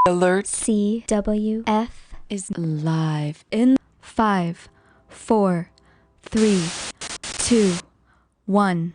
Alert. CWF is live in 5, 4, 3, 2, 1.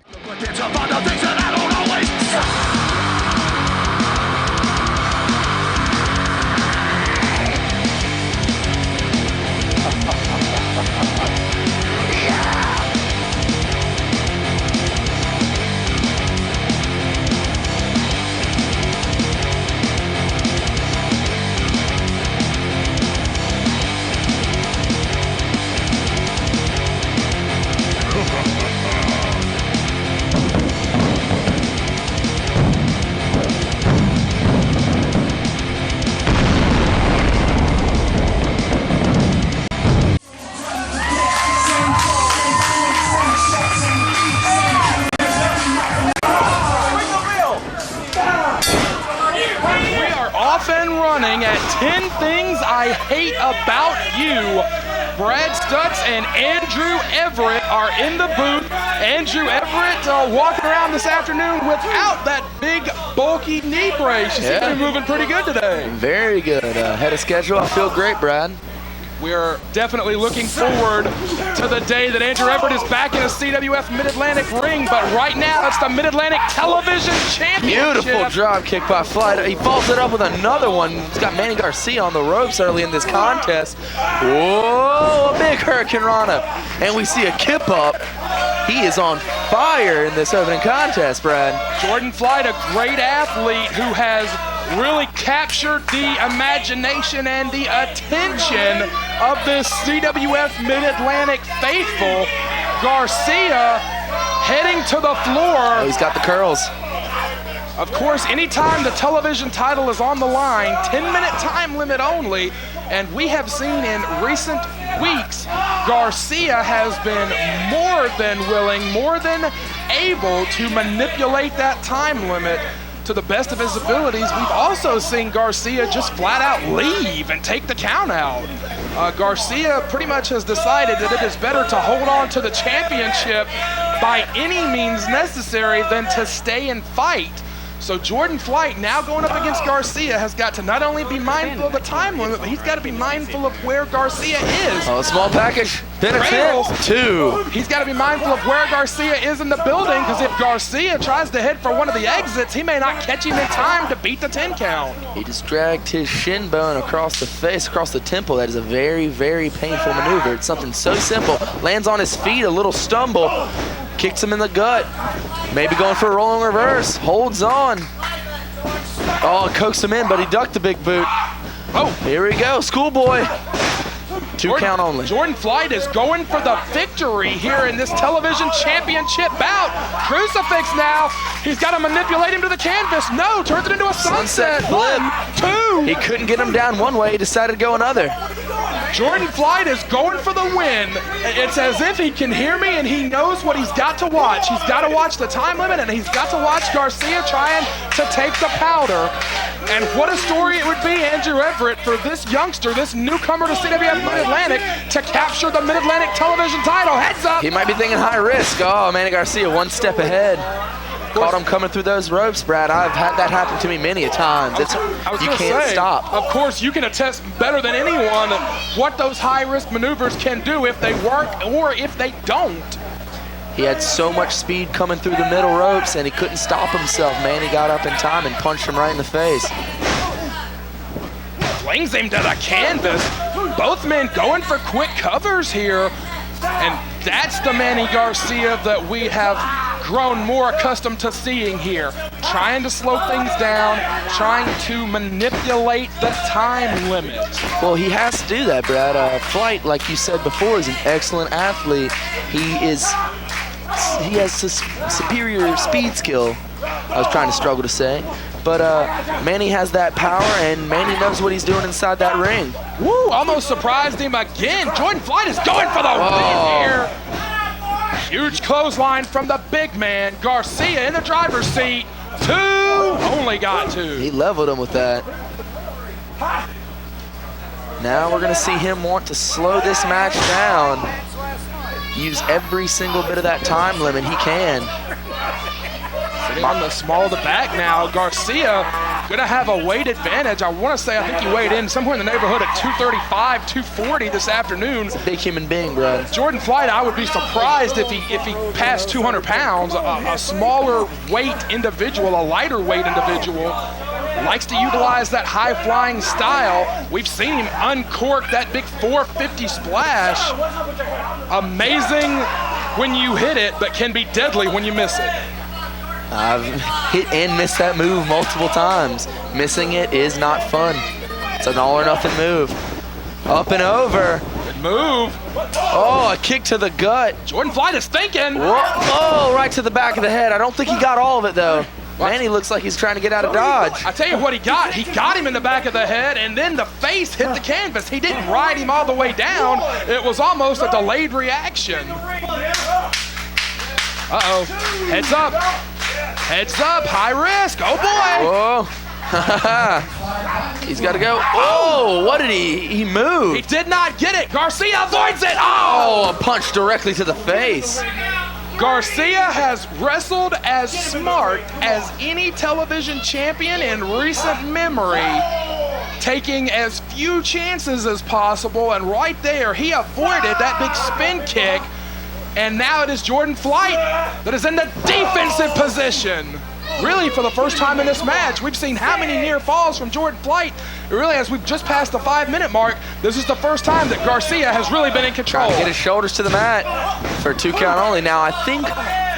At 10 Things I Hate About You. Brad Stutts and Andrew Everett are in the booth. Andrew Everett walking around this afternoon without that big, bulky knee brace. You seem to be moving pretty good today. Very good. Ahead of schedule. I feel great, Brad. We're definitely looking forward to the day that Andrew Everett is back in a CWF Mid-Atlantic ring, but right now it's the Mid-Atlantic Television Championship. Beautiful drop kick by Flight. He follows it up with another one. He's got Manny Garcia on the ropes early in this contest. Whoa, a big Hurricane Rana. And we see a kip up. He is on fire in this opening contest, Brad. Jordan Flight, a great athlete who has really captured the imagination and the attention of this CWF Mid-Atlantic faithful. Garcia heading to the floor. Oh, he's got the curls. Of course, anytime the television title is on the line, 10-minute time limit only, and we have seen in recent weeks, Garcia has been more than willing, more than able to manipulate that time limit to the best of his abilities. We've also seen Garcia just flat out leave and take the count out. Garcia pretty much has decided that it is better to hold on to the championship by any means necessary than to stay and fight. So Jordan Flight, now going up against Garcia, has got to not only be mindful of the time limit, but he's got to be mindful of where Garcia is. Oh, small package. Then it's 2. He's got to be mindful of where Garcia is in the building, because if Garcia tries to head for one of the exits, he may not catch him in time to beat the 10 count. He just dragged his shin bone across the face, across the temple. That is a very, very painful maneuver. It's something so simple. Lands on his feet, a little stumble. Kicks him in the gut. Maybe going for a rolling reverse. Holds on. Oh, coaxed him in, but he ducked the big boot. Oh, here we go. Schoolboy. 2 count only. Jordan Flight is going for the victory here in this television championship bout. Crucifix now. He's got to manipulate him to the canvas. No, turns it into a sunset. Flip. 1, 2. He couldn't get him down one way. He decided to go another. Jordan Flight is going for the win. It's as if he can hear me and he knows what he's got to watch. He's got to watch the time limit and he's got to watch Garcia trying to take the powder. And what a story it would be, Andrew Everett, for this youngster, this newcomer to CWF Mid-Atlantic, to capture the Mid-Atlantic television title. Heads up. He might be thinking high risk. Oh, Manny Garcia 1 step ahead. Caught him coming through those ropes, Brad. I've had that happen to me many a times. You can't stop. Of course, you can attest better than anyone what those high-risk maneuvers can do if they work or if they don't. He had so much speed coming through the middle ropes, and he couldn't stop himself. Manny got up in time and punched him right in the face. Flings him to the canvas. Both men going for quick covers here. And that's the Manny Garcia that we have grown more accustomed to seeing here. Trying to slow things down, trying to manipulate the time limit. Well, he has to do that, Brad. Flight, like you said before, is an excellent athlete. He has superior speed skill. I was trying to struggle to say. But Manny has that power, and Manny knows what he's doing inside that ring. Woo, almost surprised him again. Jordan Flight is going for the win here. Huge clothesline from the big man. Garcia in the driver's seat. 2, only got 2. He leveled him with that. Now we're gonna see him want to slow this match down. Use every single bit of that time limit he can. Sitting on the small of the back now. Garcia Gonna have a weight advantage. I want to say, I think he weighed in somewhere in the neighborhood at 235, 240 this afternoon. He's a big human being, bro. Jordan Flight, I would be surprised if he passed 200 pounds. A smaller weight individual, a lighter weight individual, likes to utilize that high-flying style. We've seen him uncork that big 450 splash. Amazing when you hit it, but can be deadly when you miss it. I've hit and missed that move multiple times. Missing it is not fun. It's an all or nothing move. Up and over. Good move. Oh, a kick to the gut. Jordan Flight is thinking. Whoa. Oh, right to the back of the head. I don't think he got all of it, though. Manny looks like he's trying to get out of dodge. I tell you what he got. He got him in the back of the head, and then the face hit the canvas. He didn't ride him all the way down. It was almost a delayed reaction. Uh-oh. Heads up. Heads up. High risk. Oh, boy. Whoa. He's got to go. Oh, what did he move? He did not get it. Garcia avoids it. Oh, a punch directly to the face. Garcia has wrestled as smart as any television champion in recent memory, taking as few chances as possible, and right there, he avoided that big spin kick, and now it is Jordan Flight that is in the defensive position. Really, for the first time in this match, we've seen how many near falls from Jordan Flight. Really, as we've just passed the 5-minute mark, this is the first time that Garcia has really been in control. Trying to get his shoulders to the mat for 2 count only. Now, I think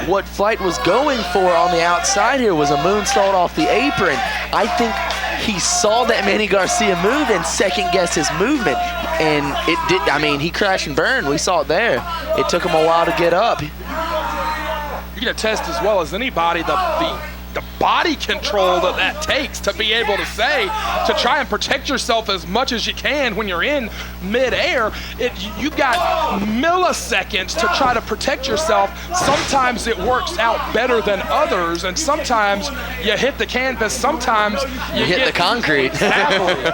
what Flight was going for on the outside here was a moonsault off the apron. I think he saw that Manny Garcia move and second-guessed his movement. And it did, I mean, he crashed and burned. We saw it there. It took him a while to get up. You can attest as well as anybody the body control that takes to be able to try and protect yourself as much as you can when you're in midair. You've got milliseconds to try to protect yourself. Sometimes it works out better than others, and sometimes you hit the canvas, sometimes you hit the concrete. Exactly.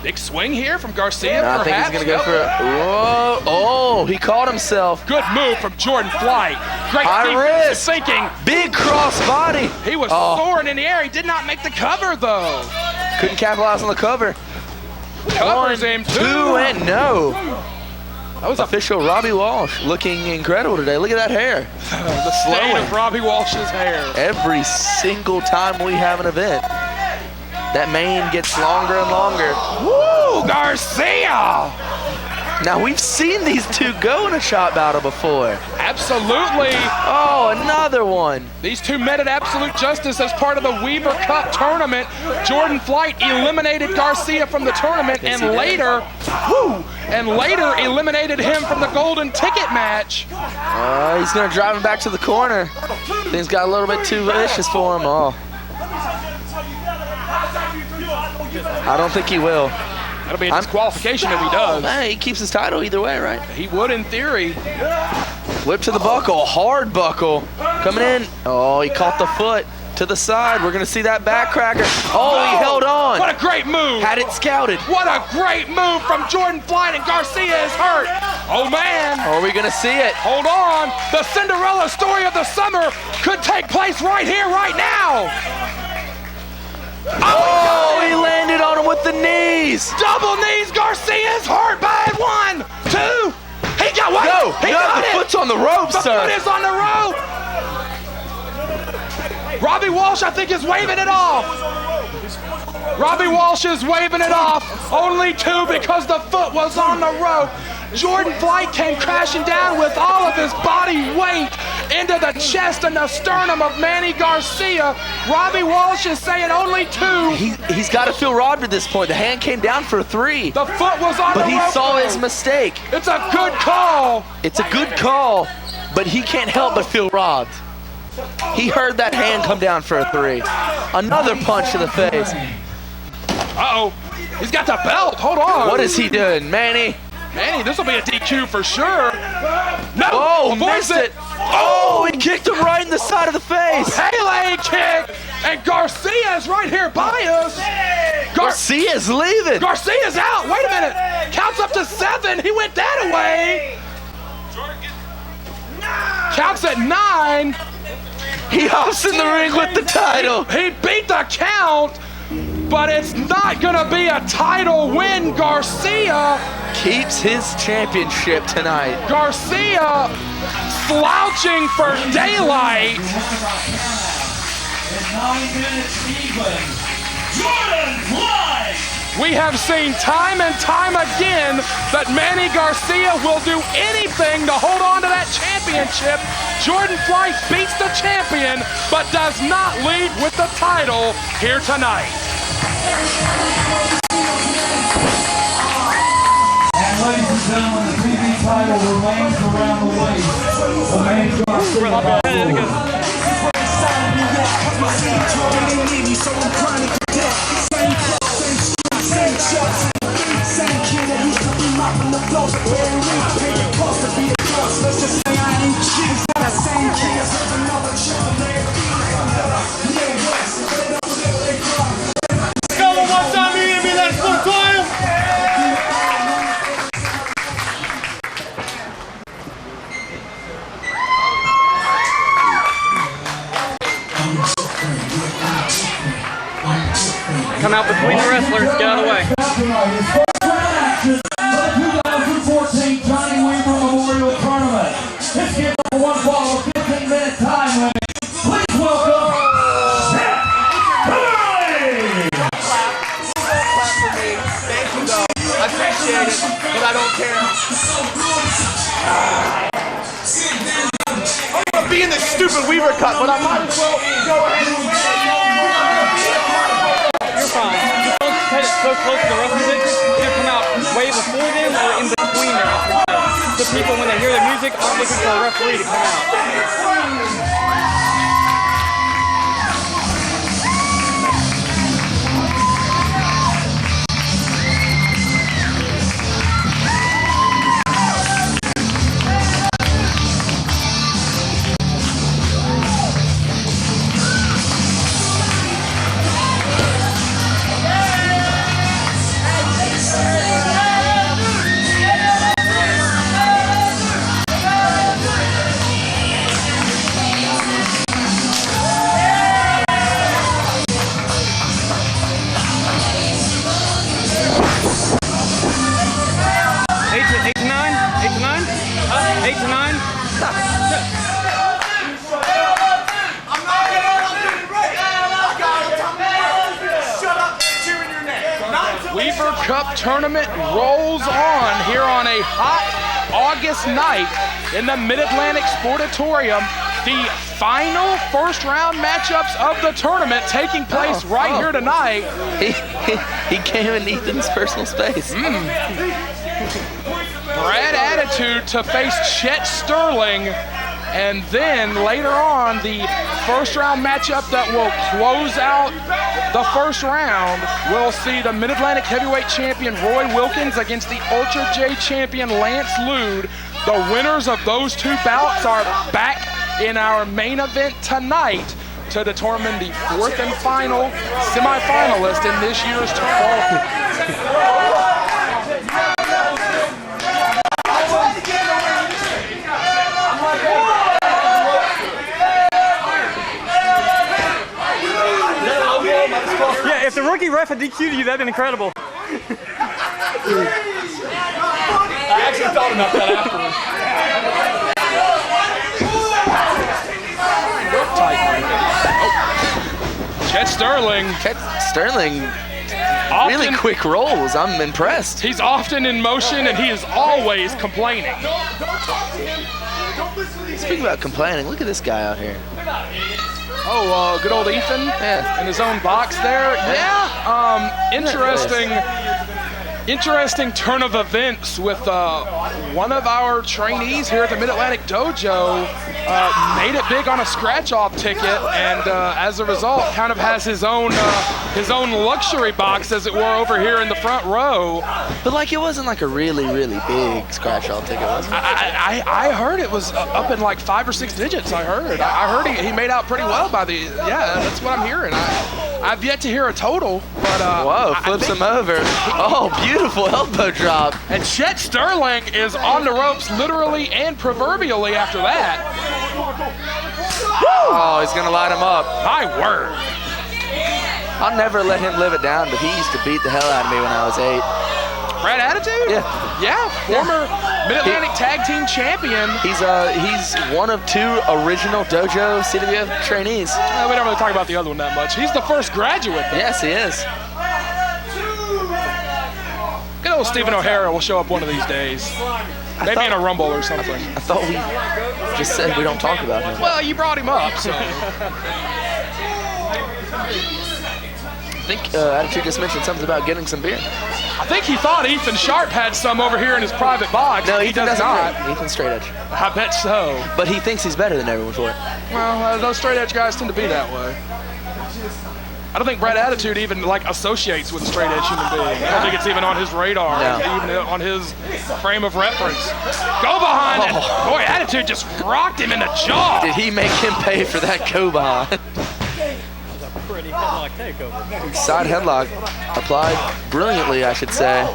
Big swing here from Garcia, I think he's going to go for it. Whoa. Oh, he caught himself. Good move from Jordan Flight. Great high risk. Thinking. Big cross body. He was soaring in the air. He did not make the cover, though. Couldn't capitalize on the cover. Covers him, 2, and no. That was official Robby Walsh looking incredible today. Look at that hair. The stain of Robby Walsh's hair. Every single time we have an event, that mane gets longer and longer. Woo, Garcia! Now, we've seen these two go in a shot battle before. Absolutely. Oh, another one. These two met at Absolute Justice as part of the Weaver Cup tournament. Jordan Flight eliminated Garcia from the tournament and later eliminated him from the golden ticket match. He's going to drive him back to the corner. Things got a little bit too vicious for him. Oh. I don't think he will. That'll be a disqualification if he does. Hey, he keeps his title either way, right? He would in theory. Whip to the buckle, hard buckle. Coming in. Oh, he caught the foot to the side. We're going to see that backcracker. Oh, he held on. What a great move. Had it scouted. What a great move from Jordan Flight, and Garcia is hurt. Oh, man. Are we going to see it? Hold on. The Cinderella story of the summer could take place right here, right now. Oh, he landed on him with the knees. Double knees. Garcia's hurt by 1, 2. He got what? No, he got the it. foot's on the rope, The foot is on the rope. Robby Walsh, I think, is waving it off. Robby Walsh is waving it off. Only 2 because the foot was on the rope. Jordan Flight came crashing down with all of his body weight into the chest and the sternum of Manny Garcia. Robby Walsh is saying only 2. He's got to feel robbed at this point. The hand came down for 3. The foot was on the rope. But he saw his mistake. It's a good call. It's a good call, but he can't help but feel robbed. He heard that hand come down for a 3. Another punch to the face. Uh-oh. He's got the belt. Hold on. What is he doing, Manny? Manny, this will be a DQ for sure. No. Oh, missed it. Oh, he kicked him right in the side of the face. Pele kick. And Garcia's right here by us. Garcia's leaving. Garcia's out. Wait a minute. Counts up to 7. He went that away. Counts at 9. He hops in the ring with the title. He beat the count, but it's not gonna be a title win. Garcia keeps his championship tonight. Garcia slouching for daylight. At 9 minutes even. Jordan's live. We have seen time and time again that Manny Garcia will do anything to hold on to that championship. Jordan Flight beats the champion, but does not lead with the title here tonight. And ladies and gentlemen, the TV title remains around the waist of Manny Garcia. Come out between the wrestlers, get out of the way. 2014 Johnny Weaver Memorial Tournament. Let's give up one ball of 15-minute time limit. Please welcome Chet Sterling. Thank you, though. I appreciate it, but I don't care. I'm gonna be in this stupid Weaver cut, but I might as well go ahead and win. You're fine. You don't cut it so close to the wrestling entrance, either come out way before them or in between their entrance. The people, when they hear the music, aren't looking for a referee to come out. Weaver Cup tournament rolls on here on a hot August night in the Mid-Atlantic Sportatorium. The final first round matchups of the tournament taking place right here tonight. He came in Ethan's personal space. Brad Attitude to face Chet Sterling. And then later on, the first round matchup that will close out the first round will see the Mid-Atlantic Heavyweight Champion Roy Wilkins against the Ultra J Champion Lance Lude. The winners of those two bouts are back in our main event tonight to determine the fourth and final semifinalist in this year's tournament. Yeah, if the rookie ref had DQ'd you, that'd been incredible. I actually thought about that afterwards. Chet Sterling. Chet Sterling, really quick rolls. I'm impressed. He's often in motion and he is always complaining. Speaking about complaining, look at this guy out here. Oh, good old Ethan in his own box there. Yeah, interesting turn of events with one of our trainees here at the Mid-Atlantic Dojo made it big on a scratch-off ticket, and as a result, kind of has his own luxury box, as it were, over here in the front row. But like, it wasn't like a really, really big scratch-off ticket, was it? I heard it was up in like 5 or 6 digits. I heard he made out pretty well by the. Yeah, that's what I'm hearing. I've yet to hear a total, but whoa, flips him over. Oh, beautiful elbow drop. And Chet Sterling is on the ropes literally and proverbially after that. Oh, he's going to light him up. My word. I'll never let him live it down, but he used to beat the hell out of me when I was 8. Brad Attitude? Yeah. Yeah, former Mid-Atlantic Tag Team Champion. He's one of 2 original dojo CWF trainees. We don't really talk about the other one that much. He's the first graduate, though. Yes, he is. Good old Stephen O'Hara will show up one of these days. Maybe in a Rumble or something. I thought we just said we don't talk about him. Well, you brought him up, so. I think Attitude just mentioned something about getting some beer. I think he thought Ethan Sharp had some over here in his private box. No, he Ethan does doesn't. not. Ethan's straight edge. I bet so. But he thinks he's better than everyone for it. Well, those straight edge guys tend to be that way. I don't think Brad Attitude even associates with a straight edge human being. I don't think it's even on his radar, even on his frame of reference. Go behind it. Boy, Attitude just rocked him in the jaw. Did he make him pay for that go behind? Pretty headlock takeover. Side headlock applied brilliantly, I should say.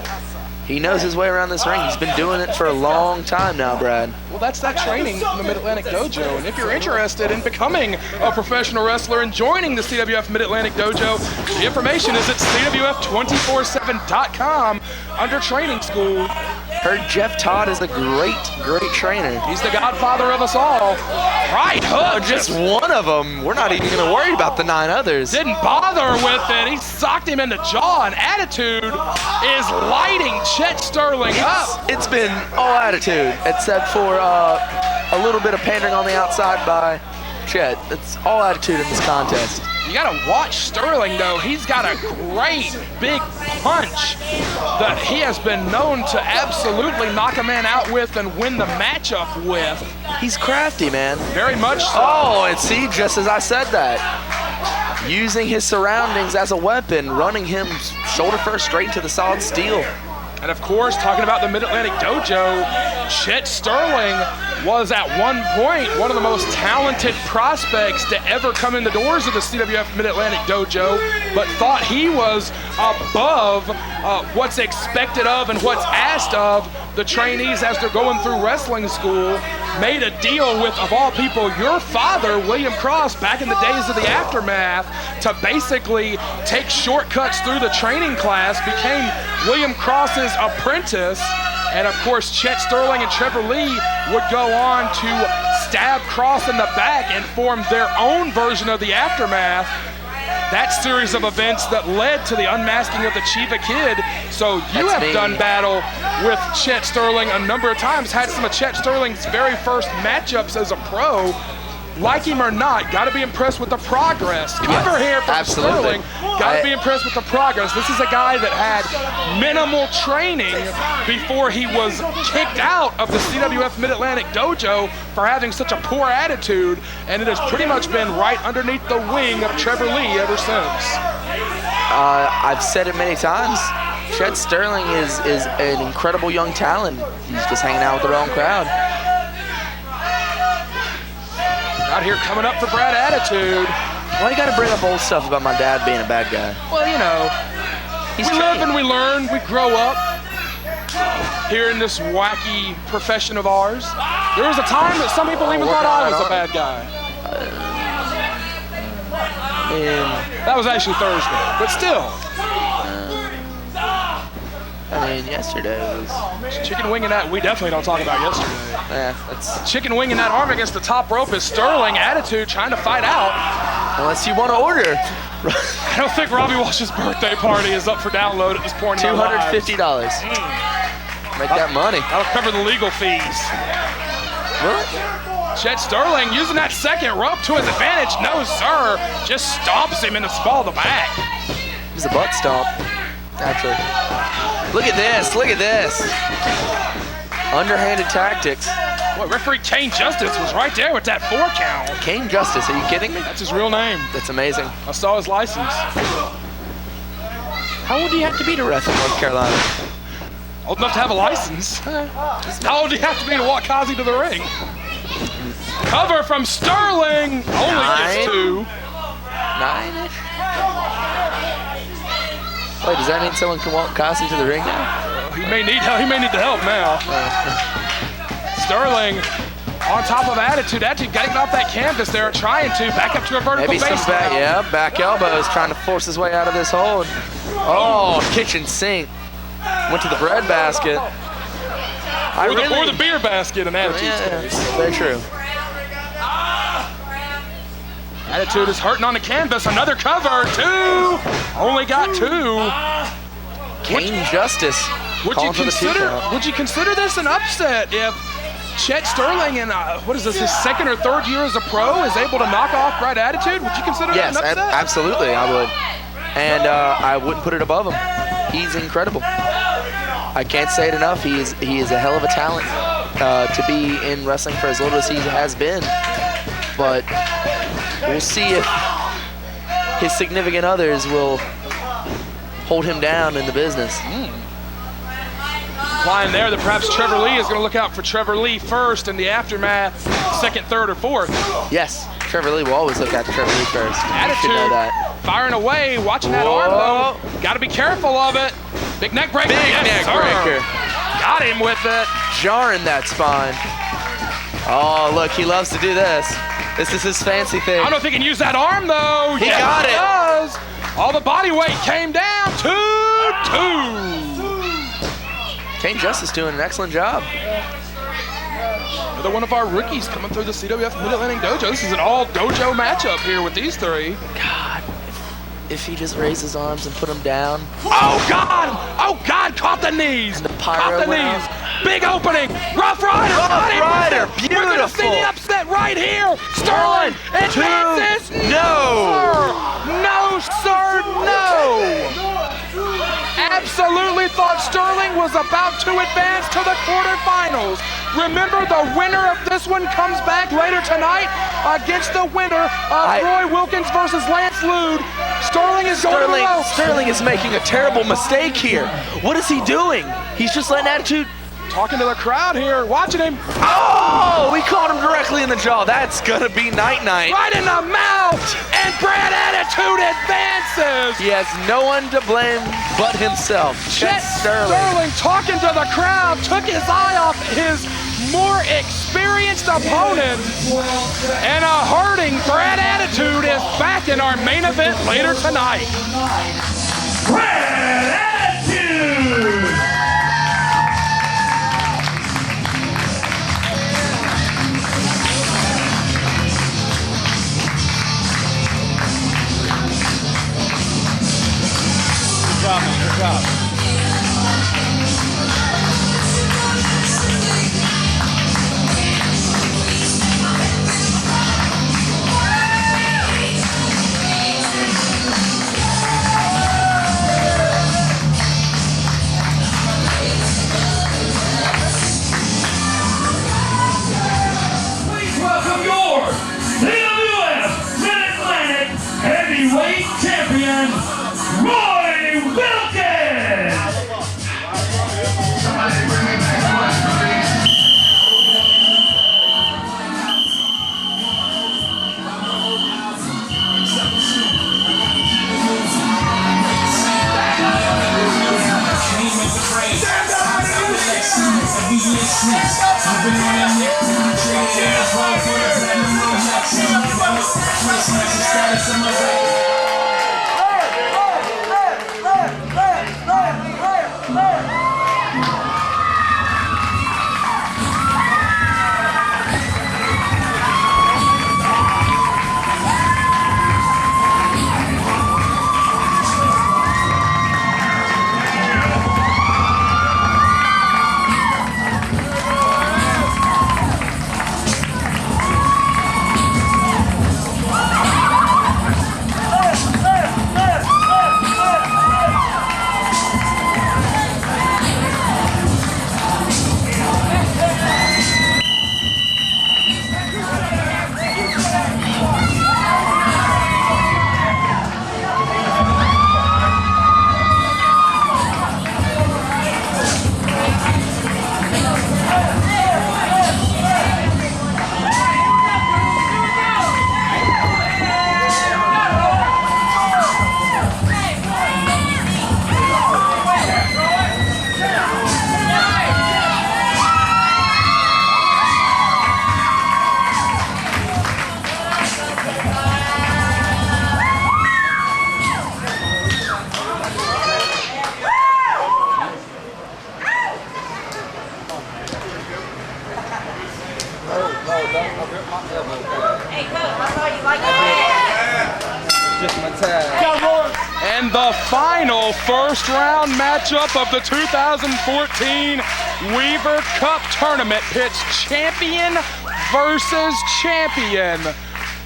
He knows his way around this ring. He's been doing it for a long time now, Brad. Well, that's that training from the Mid-Atlantic Dojo. And if you're interested in becoming a professional wrestler and joining the CWF Mid-Atlantic Dojo, the information is at CWF247.com under Training School. Heard Jeff Todd is a great, great trainer. He's the godfather of us all. Right hook. Just one of them. We're not even going to worry about the 9 others. Didn't bother with it. He socked him in the jaw, and Attitude is lighting Chet Sterling up. It's been all Attitude, except for a little bit of pandering on the outside by Chet. It's all Attitude in this contest. You gotta watch Sterling, though. He's got a great big punch that he has been known to absolutely knock a man out with and win the matchup with. He's crafty, man. Very much so. Oh, and see, just as I said that, using his surroundings as a weapon, running him shoulder first straight into the solid steel. And of course, talking about the Mid-Atlantic Dojo, Chet Sterling was at one point one of the most talented prospects to ever come in the doors of the CWF Mid-Atlantic Dojo, but thought he was above what's expected of and what's asked of the trainees as they're going through wrestling school. Made a deal with, of all people, your father, William Cross, back in the days of the Aftermath, to basically take shortcuts through the training class, became William Cross's apprentice, and of course Chet Sterling and Trevor Lee would go on to stab Cross in the back and form their own version of the Aftermath. That series of events that led to the unmasking of the Chiva Kid. So you have done battle with Chet Sterling a number of times, had some of Chet Sterling's very first matchups as a pro. Like him or not, got to be impressed with the progress. Cover here from Sterling, got to be impressed with the progress. This is a guy that had minimal training before he was kicked out of the CWF Mid-Atlantic Dojo for having such a poor attitude, and it has pretty much been right underneath the wing of Trevor Lee ever since. I've said it many times. Chet Sterling is an incredible young talent. He's just hanging out with the wrong crowd. Out here coming up for Brad Attitude. Why you got to bring up old stuff about my dad being a bad guy? Well, you know, we live and we learn, we grow up here in this wacky profession of ours. There was a time that some people even thought I was a bad guy. That was actually Thursday, but still. I mean, yesterday was... Chicken winging that, we definitely don't talk about yesterday. Yeah, that's... Chicken winging that arm against the top rope is Sterling. Attitude trying to fight out. Unless you want to order. I don't think Robby Walsh's birthday party is up for download at this point in our lives. $250. Make that money. That'll cover the legal fees. What? Chet Sterling using that second rope to his advantage. No, sir. Just stomps him in the small of the back. It was a butt stomp, actually. Look at this, look at this. Underhanded tactics. Boy, referee Kane Justice was right there with that 4 count. Kane Justice, are you kidding me? That's his real name. That's amazing. I saw his license. How old do you have to be to ref in North Carolina? Old enough to have a license. How old do you have to be to walk Kazi to the ring? Cover from Sterling. Only gets 2. 9-ish? Wait, does that mean someone can walk Kazi to the ring now? He may need help. He may need the help now. Sterling on top of attitude. Attitude getting off that canvas there, trying to back up to a vertical Maybe some base. back elbows, trying to force his way out of this hold. Oh, kitchen sink. Went to the bread basket. Or the beer basket in Attitude's case. Very true. Attitude is hurting on the canvas. Another cover. 2. Only got 2. Kane Justice. Would you consider this an upset if Chet Sterling in what is this, his second or third year as a pro, is able to knock off Brad Attitude? Would you consider that an upset? Yes, absolutely, I would. And I wouldn't put it above him. He's incredible. I can't say it enough. He is a hell of a talent to be in wrestling for as little as he has been. But we'll see if his significant others will hold him down in the business. Implying there that perhaps Trevor Lee is going to look out for Trevor Lee first in the aftermath, second, third, or fourth. Yes, Trevor Lee will always look out for Trevor Lee first. Attitude, know that. firing away, watching that arm though. Got to be careful of it. Big neck breaker. Big neck breaker. Got him with it. Jarring that spine. Oh, look, he loves to do this. This is his fancy thing. I don't know if he can use that arm though. He got it. Does. All the body weight came down. 2-2. Kane Justice doing an excellent job. Another one of our rookies coming through the CWF Mid-Atlantic Dojo. This is an all-dojo matchup here with these three. God, if he just raised his arms and put him down. Oh, God! Oh, God, caught the knees. And the pyro caught the went knees. out. Big opening. Rough Rider. Rough Rider, We're going to see beautiful. the upset right here. Sterling advances. No. No, sir, no. Absolutely thought Sterling was about to advance to the quarterfinals. Remember, the winner of this one comes back later tonight against the winner of Roy Wilkins versus Lance Lude. Sterling is going to the ropes. Sterling is making a terrible mistake here. What is he doing? He's just letting Attitude. Talking to the crowd here, watching him. Oh, we caught him directly in the jaw. That's gonna be night-night. Right in the mouth, and Brad Attitude advances. He has no one to blame but himself. Chet Sterling talking to the crowd, took his eye off his more experienced opponent, and a hurting Brad Attitude is back in our main event later tonight. Brad Attitude! Good job, man. Good job. Just my tag. And the final first round matchup of the 2014 Weaver Cup Tournament pits champion versus champion.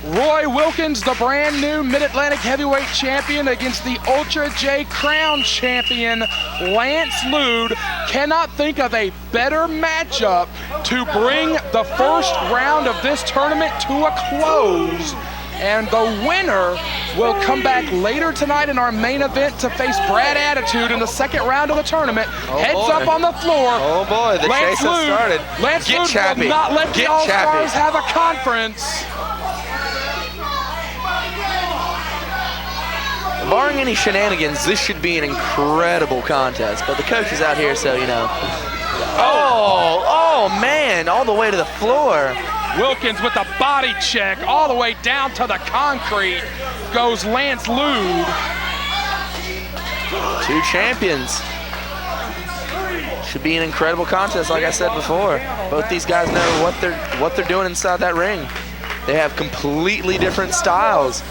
Roy Wilkins, the brand new Mid-Atlantic heavyweight champion, against the Ultra J Crown champion, Lance Lude. Cannot think of a better matchup to bring the first round of this tournament to a close. And the winner will come back later tonight in our main event to face Brad Attitude in the second round of the tournament. Heads up on the floor. Oh boy, the chase has started. Lance Lude will not let the All-Stars have a conference. Barring any shenanigans, this should be an incredible contest. But the coach is out here, so you know. Oh man, all the way to the floor. Wilkins with the body check all the way down to the concrete goes Lance Lude. Two champions. Should be an incredible contest, like I said before. Both these guys know what they're doing inside that ring. They have completely different styles,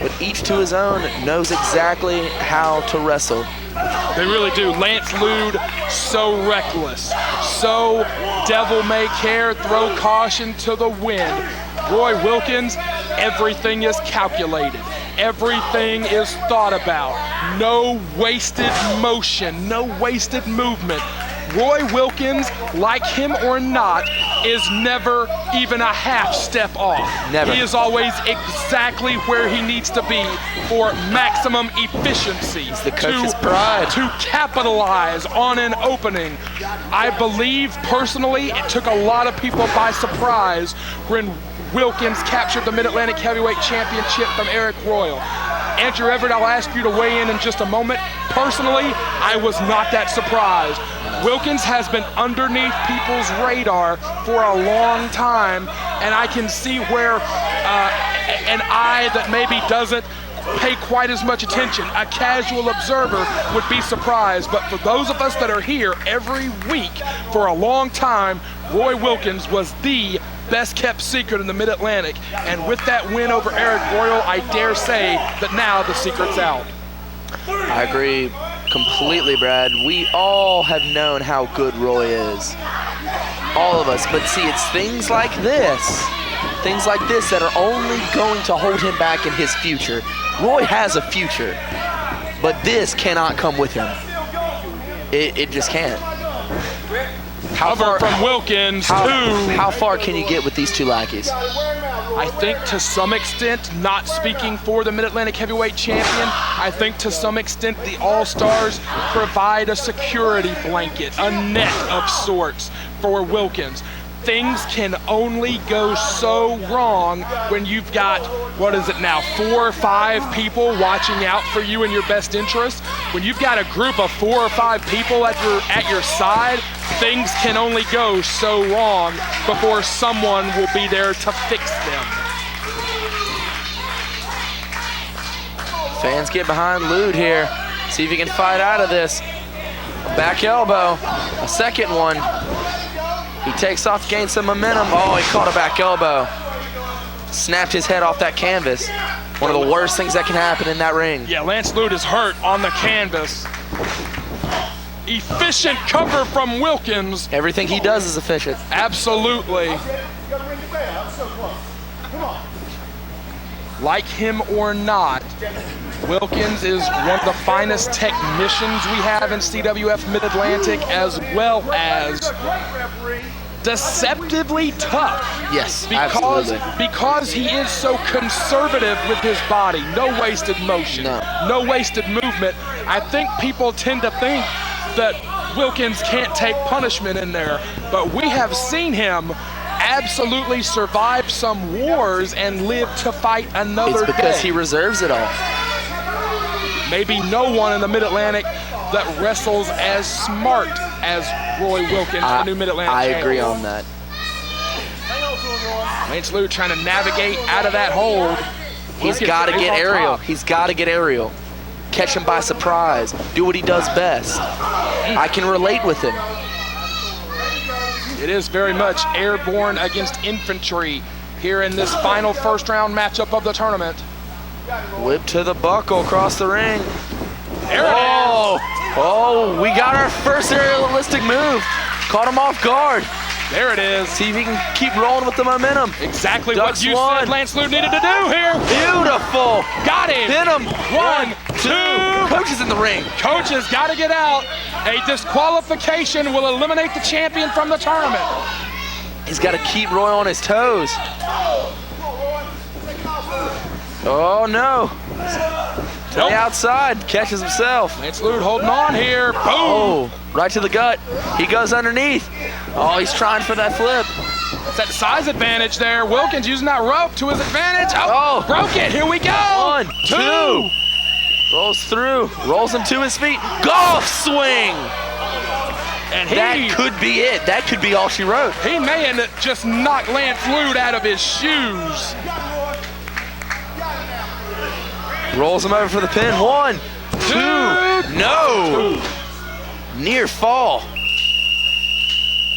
but each to his own knows exactly how to wrestle. They really do. Lance Lude, so reckless, so devil-may-care, throw caution to the wind. Roy Wilkins, everything is calculated. Everything is thought about. No wasted motion, no wasted movement. Roy Wilkins, like him or not, is never even a half step off. Never. He is always exactly where he needs to be for maximum efficiency. It's the coach's pride. To capitalize on an opening. I believe personally it took a lot of people by surprise when Wilkins captured the Mid-Atlantic Heavyweight Championship from Arik Royal. Andrew Everett, I'll ask you to weigh in just a moment. Personally, I was not that surprised. Wilkins has been underneath people's radar for a long time, and I can see where an eye that maybe doesn't pay quite as much attention, a casual observer, would be surprised. But for those of us that are here every week for a long time, Roy Wilkins was the best kept secret in the Mid-Atlantic. And with that win over Arik Royal, I dare say that now the secret's out. I agree completely, Brad. We all have known how good Roy is. All of us. But see, it's things like this that are only going to hold him back in his future. Roy has a future, but this cannot come with him. It just can't. Cover from Wilkins to... How far can you get with these two lackeys? I think to some extent, not speaking for the Mid-Atlantic Heavyweight Champion, I think to some extent the All-Stars provide a security blanket, a net of sorts for Wilkins. Things can only go so wrong when you've got, what is it now, 4 or 5 people watching out for you in your best interest. When you've got a group of 4 or 5 people at your side, things can only go so wrong before someone will be there to fix them. Fans get behind Lude here. See if he can fight out of this. A back elbow, a second one. He takes off to gain some momentum. Oh, he caught a back elbow. Snapped his head off that canvas. One of the worst things that can happen in that ring. Yeah, Lance Lude is hurt on the canvas. Efficient cover from Wilkins. Everything he does is efficient. Absolutely. Like him or not, Wilkins is one of the finest technicians we have in CWF Mid-Atlantic, as well as deceptively tough. Yes, absolutely. absolutely. Because he is so conservative with his body. No wasted motion. No wasted movement. I think people tend to think that Wilkins can't take punishment in there, but we have seen him absolutely survive some wars and live to fight another day. It's because he reserves it all. Maybe no one in the Mid-Atlantic that wrestles as smart as Roy Wilkins, the new Mid-Atlantic champion. I agree on that. Lance Lude trying to navigate out of that hold. He's got to get aerial. He's got to get aerial. Catch him by surprise. Do what he does best. I can relate with him. It is very much airborne against infantry here in this final first round matchup of the tournament. Whip to the buckle across the ring. There it is. Oh, we got our first aerialistic move. Caught him off guard. There it is. See if he can keep rolling with the momentum. Exactly Ducks what you one. said Lance Lude needed to do here. Beautiful. Got him. Hit him. 1, 2. Coach is in the ring. Coach has got to get out. A disqualification will eliminate the champion from the tournament. He's got to keep Roy on his toes. Oh, no. To the outside. Catches himself. Lance Lude holding on here. Boom. Oh, right to the gut. He goes underneath. Oh, he's trying for that flip. It's that size advantage there. Wilkins using that rope to his advantage. Oh, broke it. Here we go. 1, 2. Rolls through. Rolls him to his feet. Golf swing. And That could be it. That could be all she wrote. He may have just knocked Lance Lude out of his shoes. Rolls him over for the pin. 1, 2. No. Near fall.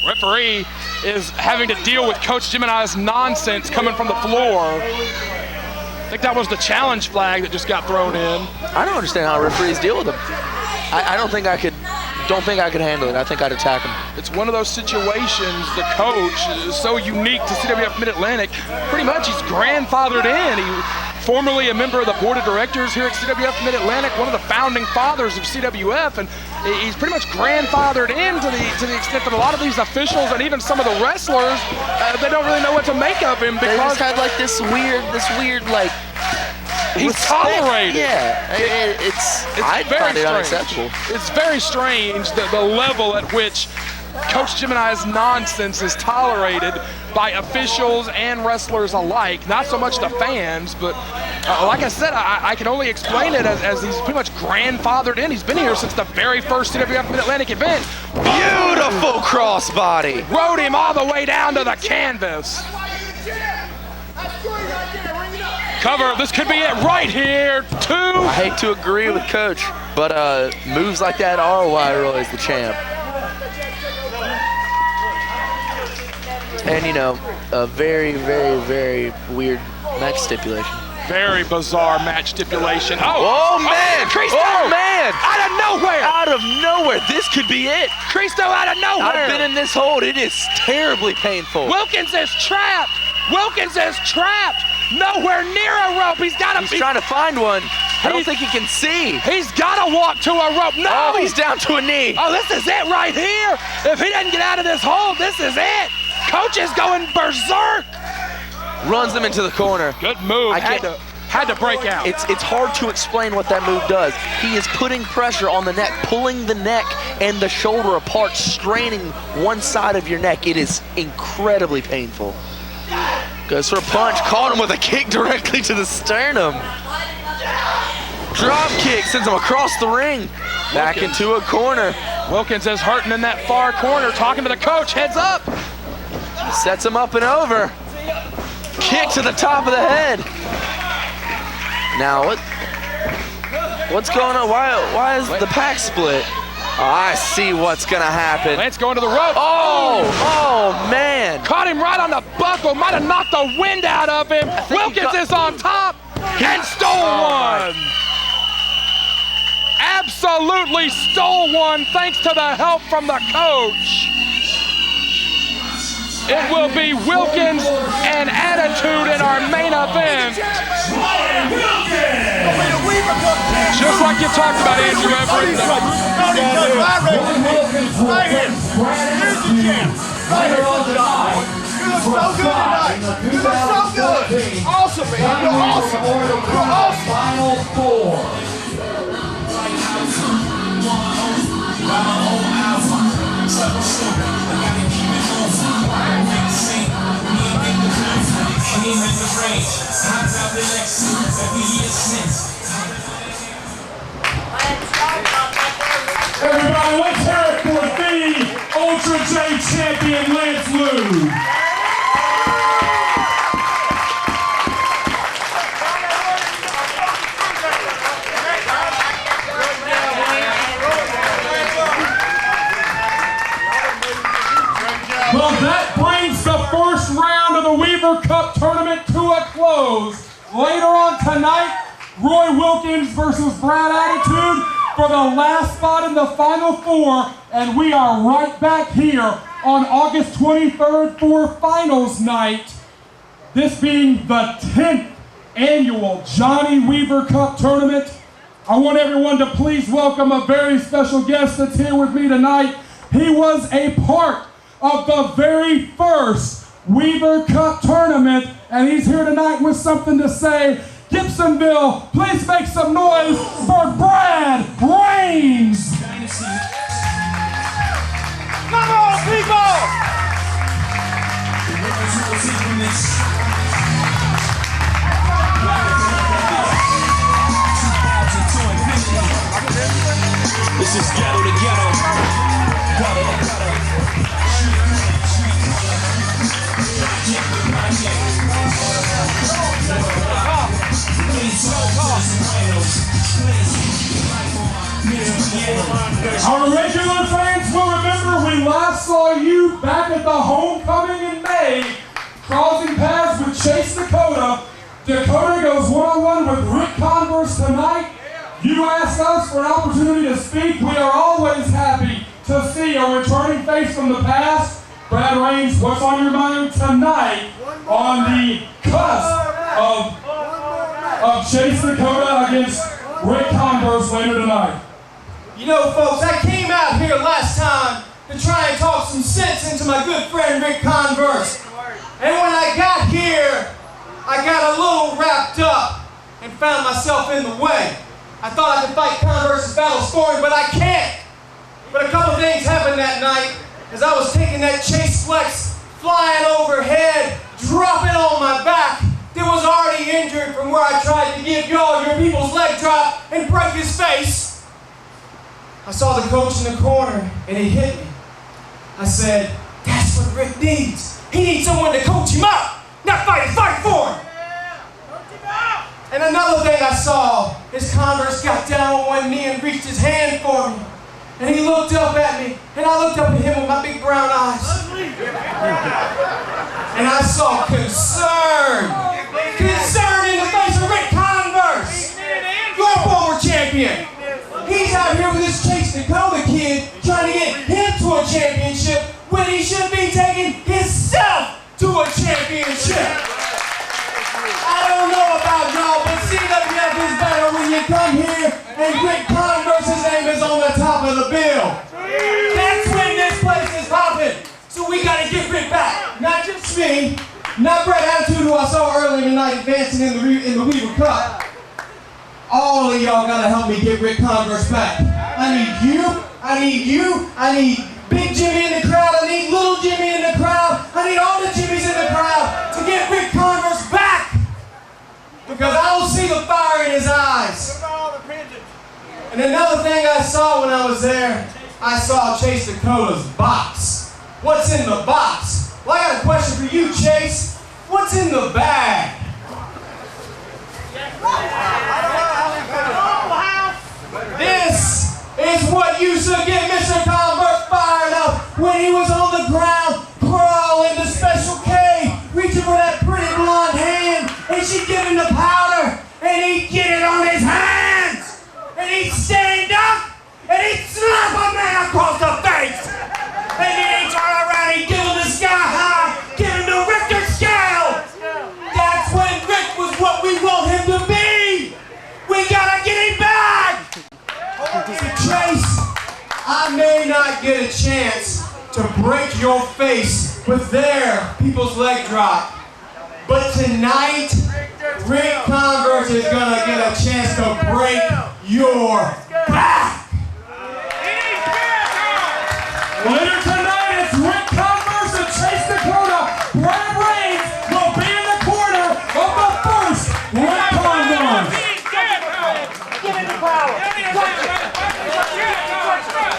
Referee is having to deal with Coach Gemini's nonsense coming from the floor. I think that was the challenge flag that just got thrown in. I don't understand how referees deal with him. I don't think I could handle it. I think I'd attack him. It's one of those situations. The coach is so unique to CWF Mid-Atlantic. Pretty much he's grandfathered in. He formerly a member of the board of directors here at CWF Mid-Atlantic, one of the founding fathers of CWF, and he's pretty much grandfathered in to the extent that a lot of these officials and even some of the wrestlers, they don't really know what to make of him because they just had like this weird like. He's respect. tolerated. Yeah, I find it unacceptable. It's very strange the level at which Coach Gemini's nonsense is tolerated by officials and wrestlers alike. Not so much the fans, but like I said, I can only explain it as he's pretty much grandfathered in. He's been here since the very first CWF Mid-Atlantic event. Beautiful crossbody. Rode him all the way down to the canvas. Cover, this could be it right here. 2. I hate to agree with Coach, but moves like that are why Roy's the champ. And you know, a very, very, very weird match stipulation. Very bizarre match stipulation. Oh man! Cristo! Oh man! Out of nowhere! Out of nowhere! This could be it! Cristo out of nowhere! I've been in this hold. It is terribly painful. Wilkins is trapped! Wilkins is trapped! Nowhere near a rope. He's trying to find one. I don't think he can see. He's got to walk to a rope. No! Oh, he's down to a knee. Oh, this is it right here. If he doesn't get out of this hold, this is it. Coach is going berserk. Runs him into the corner. Good move. Had to break out. It's hard to explain what that move does. He is putting pressure on the neck, pulling the neck and the shoulder apart, straining one side of your neck. It is incredibly painful. Goes for a punch, caught him with a kick directly to the sternum. Drop kick, sends him across the ring. Back into a corner. Wilkins is hurting in that far corner, talking to the coach, heads up. Sets him up and over. Kick to the top of the head. Now what's going on? Why is the pack split? Oh, I see what's gonna happen. Lance going to the rope. Oh man. Caught him right on the buckle, might have knocked the wind out of him. Wilkins is on top and stole one. Absolutely stole one thanks to the help from the coach. It will be Wilkins and Attitude in our main event. Just like you talked about, Andrew Everett. Right here. Here's the champ. Right here. You look so good tonight. You look so good. Awesome, man. You're awesome. You're awesome. Final 4. Everybody, let's hear it for the Ultra J champion, Lance Lude. Well the Weaver Cup tournament to a close. Later on tonight, Roy Wilkins versus Brad Attitude for the last spot in the Final Four. And we are right back here on August 23rd for finals night. This being the 10th annual Johnny Weaver Cup tournament. I want everyone to please welcome a very special guest that's here with me tonight. He was a part of the very first Weaver Cup tournament, and he's here tonight with something to say. Gibsonville, please make some noise for Brad Raines. Come on, people! This is ghetto to ghetto. Our regular fans will remember we last saw you back at the homecoming in May, crossing paths with Chase Dakota. Dakota goes one-on-one with Ric Converse tonight. You asked us for an opportunity to speak. We are always happy to see a returning face from the past. Brad Raines, what's on your mind tonight on the cusp of Chase Dakota against Ric Converse later tonight? You know, folks, I came out here last time to try and talk some sense into my good friend Ric Converse. And when I got here, I got a little wrapped up and found myself in the way. I thought I could fight Converse's battle scoring, but I can't. But a couple things happened that night as I was taking that chase flex, flying overhead, dropping on my back. That was already injured from where I tried to give y'all your people's leg drop and break his face. I saw the coach in the corner and he hit me. I said, that's what Rick needs. He needs someone to coach him up, not fight for him. And another thing I saw is Converse got down on one knee and reached his hand for me. And he looked up at me, and I looked up at him with my big brown eyes. And I saw concern. Concern in the face of Ric Converse, your former champion. He's out here with this Chase Dakota kid trying to get him to a championship when he should be taking himself to a championship. I don't know about y'all, but CWF is better when you come here and Ric Converse's name is on the top of the bill. That's when this place is popping. So we gotta get Rick back. Not just me, not Brad Attitude, who I saw earlier tonight advancing in the Weaver Cup. All of y'all gotta help me get Ric Converse back. I need you, I need Big Jimmy in the crowd, I need Little Jimmy in the crowd, I need all the Jimmys in the crowd to get Ric Converse back. Because I don't see the fire in his eyes. And another thing I saw when I was there, I saw Chase Dakota's box. What's in the box? Well, I got a question for you, Chase. What's in the bag? This is what used to get Mr. Converse fired up when he was on the ground, crawling to Special K, reaching for that pretty blonde hand, and she'd give him the powder, and he'd get it on his hands, and he'd stand up, and he'd slap a man across the face, and then he'd turn around and give him the sky high, give him the Richter scale. That's when Rick was what we want him to be. We gotta get him back. Trace, I may not get a chance to break your face with their people's leg drop, but tonight, Ric Converse is gonna get a chance to break your back. Later tonight, it's Ric Converse and Chase Dakota. Brad Raines will be in the corner of the first Ric Converse. Give him the power.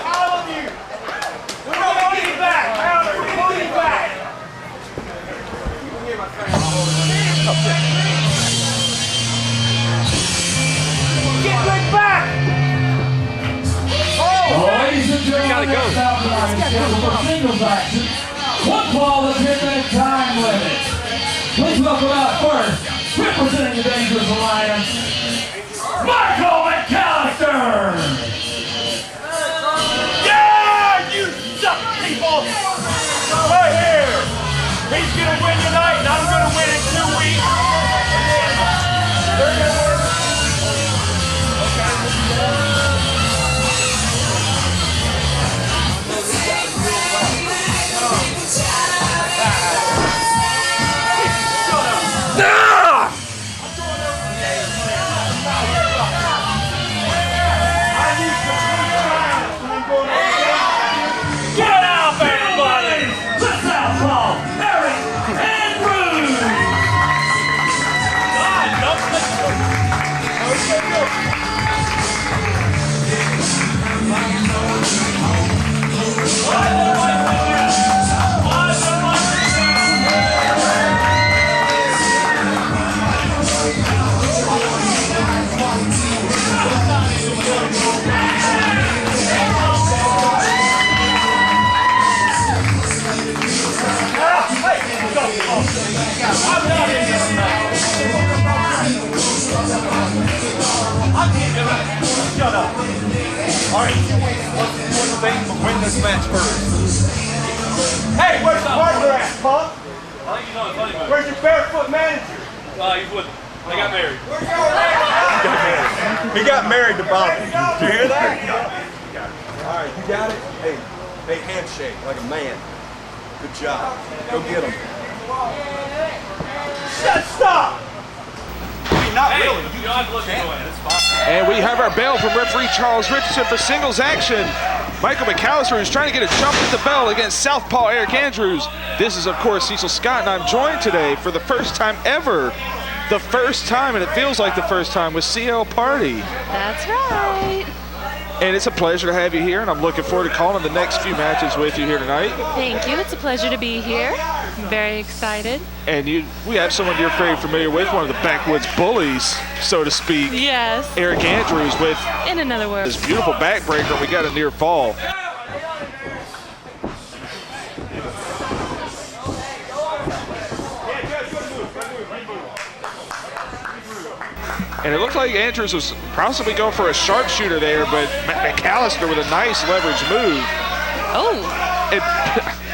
All of you. We're gonna get him back. We're gonna get him back. Get Rick back. Ladies and gentlemen, that's out tonight. It's scheduled for singles action. One ball of 10-minute time limit. Please welcome out first, representing the Dangerous Alliance, McAllister! Yeah, you suck, people! Right here! He's gonna win tonight, and I'm gonna win in 2 weeks. They're gonna win. Get up, everybody! The Southpaw, Aric Andrews! Shut up. All right, what's the important thing? Win this match first. Hey, where's the partner at, punk? Where's your barefoot manager? He's with. They got married. He got married to Bobby. Did you hear that? All right, you got it? Hey, handshake like a man. Good job. Go get him. Stop! Not really. You don't have to look away. That's fine. And we have our bell from referee Charles Richardson for singles action. Michael McAllister is trying to get a jump at the bell against Southpaw Aric Andrews. This is, of course, Cecil Scott, and I'm joined today for the first time ever. The first time, and it feels like the first time, with CL Party. That's right. And it's a pleasure to have you here, and I'm looking forward to calling the next few matches with you here tonight. Thank you. It's a pleasure to be here. I'm very excited. And we have someone you're very familiar with, one of the backwoods bullies, so to speak. Yes. Aric Andrews with In another word. this beautiful backbreaker, and we got a near fall. And it looked like Andrews was possibly going for a sharpshooter there, but McAllister with a nice leverage move. Oh.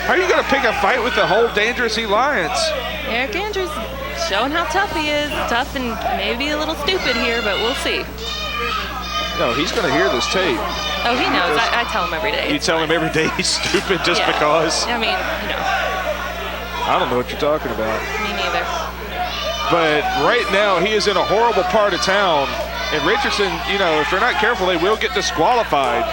How are you going to pick a fight with the whole Dangerous Alliance? Aric Andrews showing how tough he is. Tough and maybe a little stupid here, but we'll see. No, he's going to hear this tape. Oh, he knows. I tell him every day. You tell him every day he's stupid just because? I mean, I don't know what you're talking about. Me neither. But right now, he is in a horrible part of town. And Richardson, if they're not careful, they will get disqualified.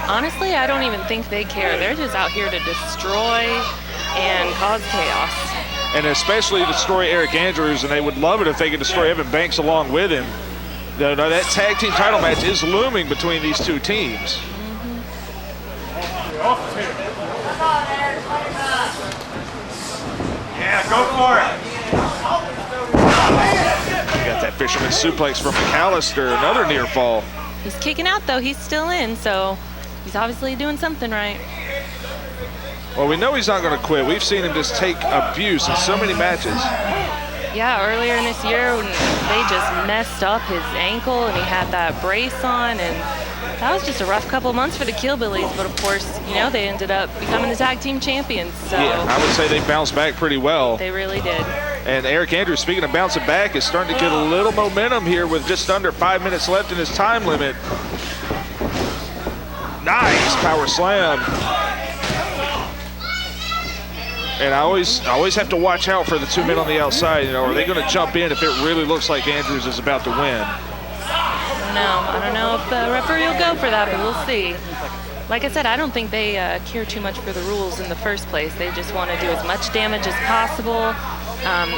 Honestly, I don't even think they care. They're just out here to destroy and cause chaos. And especially destroy Aric Andrews, and they would love it if they could destroy Evan Banks along with him. Now, that tag team title match is looming between these two teams. Yeah, go for it. You got that fisherman suplex from McAllister, another near fall. He's kicking out, though. He's still in, so he's obviously doing something right. Well, we know he's not going to quit. We've seen him just take abuse in so many matches. Yeah, earlier in this year when they just messed up his ankle and he had that brace on, and that was just a rough couple months for the Killbillies, but of course, they ended up becoming the tag team champions. So Yeah, I would say they bounced back pretty well. They really did. And Aric Andrews, speaking of bouncing back, is starting to get a little momentum here with just under 5 minutes left in his time limit. Nice power slam. And I always have to watch out for the two men on the outside. Are they going to jump in if it really looks like Andrews is about to win? I don't know if the referee will go for that, but we'll see. Like I said, I don't think they care too much for the rules in the first place. They just want to do as much damage as possible,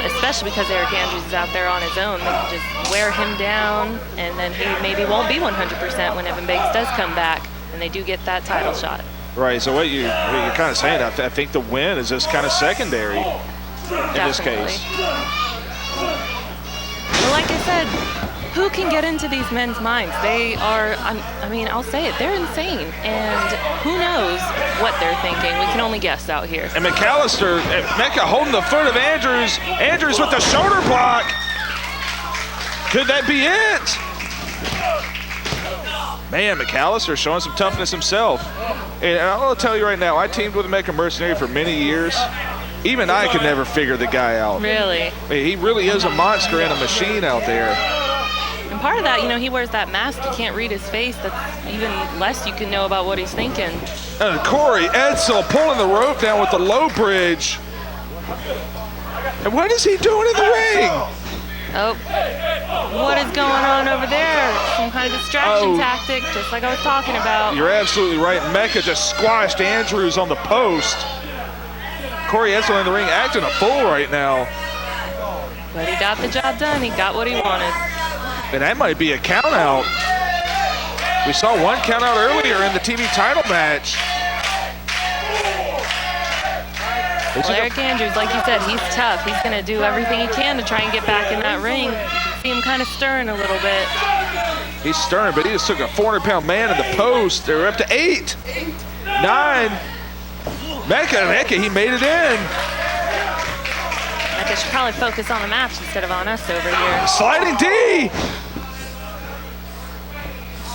especially because Aric Andrews is out there on his own. They can just wear him down, and then he maybe won't be 100% when Evan Banks does come back, and they do get that title shot. Right, so what you're kind of saying, I think the win is just kind of secondary in this case. Well, like like I said, who can get into these men's minds? They are, I mean, I'll say it, they're insane. And who knows what they're thinking. We can only guess out here. And McAllister, Mecha holding the foot of Andrews. Andrews with the shoulder block. Could that be it? Man, McAllister showing some toughness himself. And I'll tell you right now, I teamed with Mecha Mercenary for many years. Even I could never figure the guy out. Really? I mean, he really is a monster and a machine out there. And part of that, you know, he wears that mask. You can't read his face. That's even less you can know about what he's thinking. And Corey Edsel pulling the rope down with the low bridge. And what is he doing in the ring? Oh, what is going on over there? Some kind of distraction tactic, just like I was talking about. You're absolutely right. Mecha just squashed Andrews on the post. Corey Edsel in the ring acting a fool right now. But he got the job done. He got what he wanted. And that might be a count out. We saw one count out earlier in the TV title match. Well, Aric Andrews, like you said, he's tough. He's going to do everything he can to try and get back in that ring. You can see him kind of stirring a little bit. He's stirring, but he just took a 400-pound man in the post. They're up to 8, 9. Mecha, he made it in. Mecha should probably focus on the match instead of on us over here. Sliding D.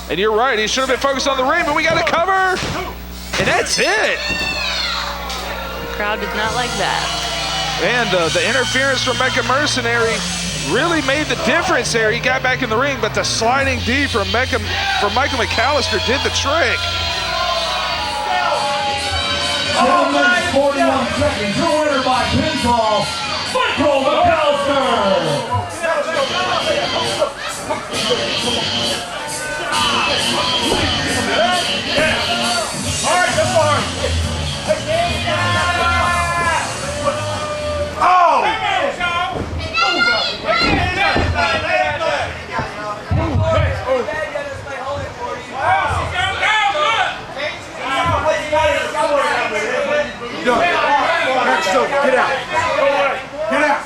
And you're right, he should have been focused on the ring, but we got a cover. And that's it. The crowd did not like that. And the interference from Mecha Mercenary really made the difference there. He got back in the ring, but the sliding D from Michael McAllister did the trick. 7 minutes, 41 seconds. Your winner by pinfall, Michael McAllister. All right, that's fine. Oh! Get out. Get out.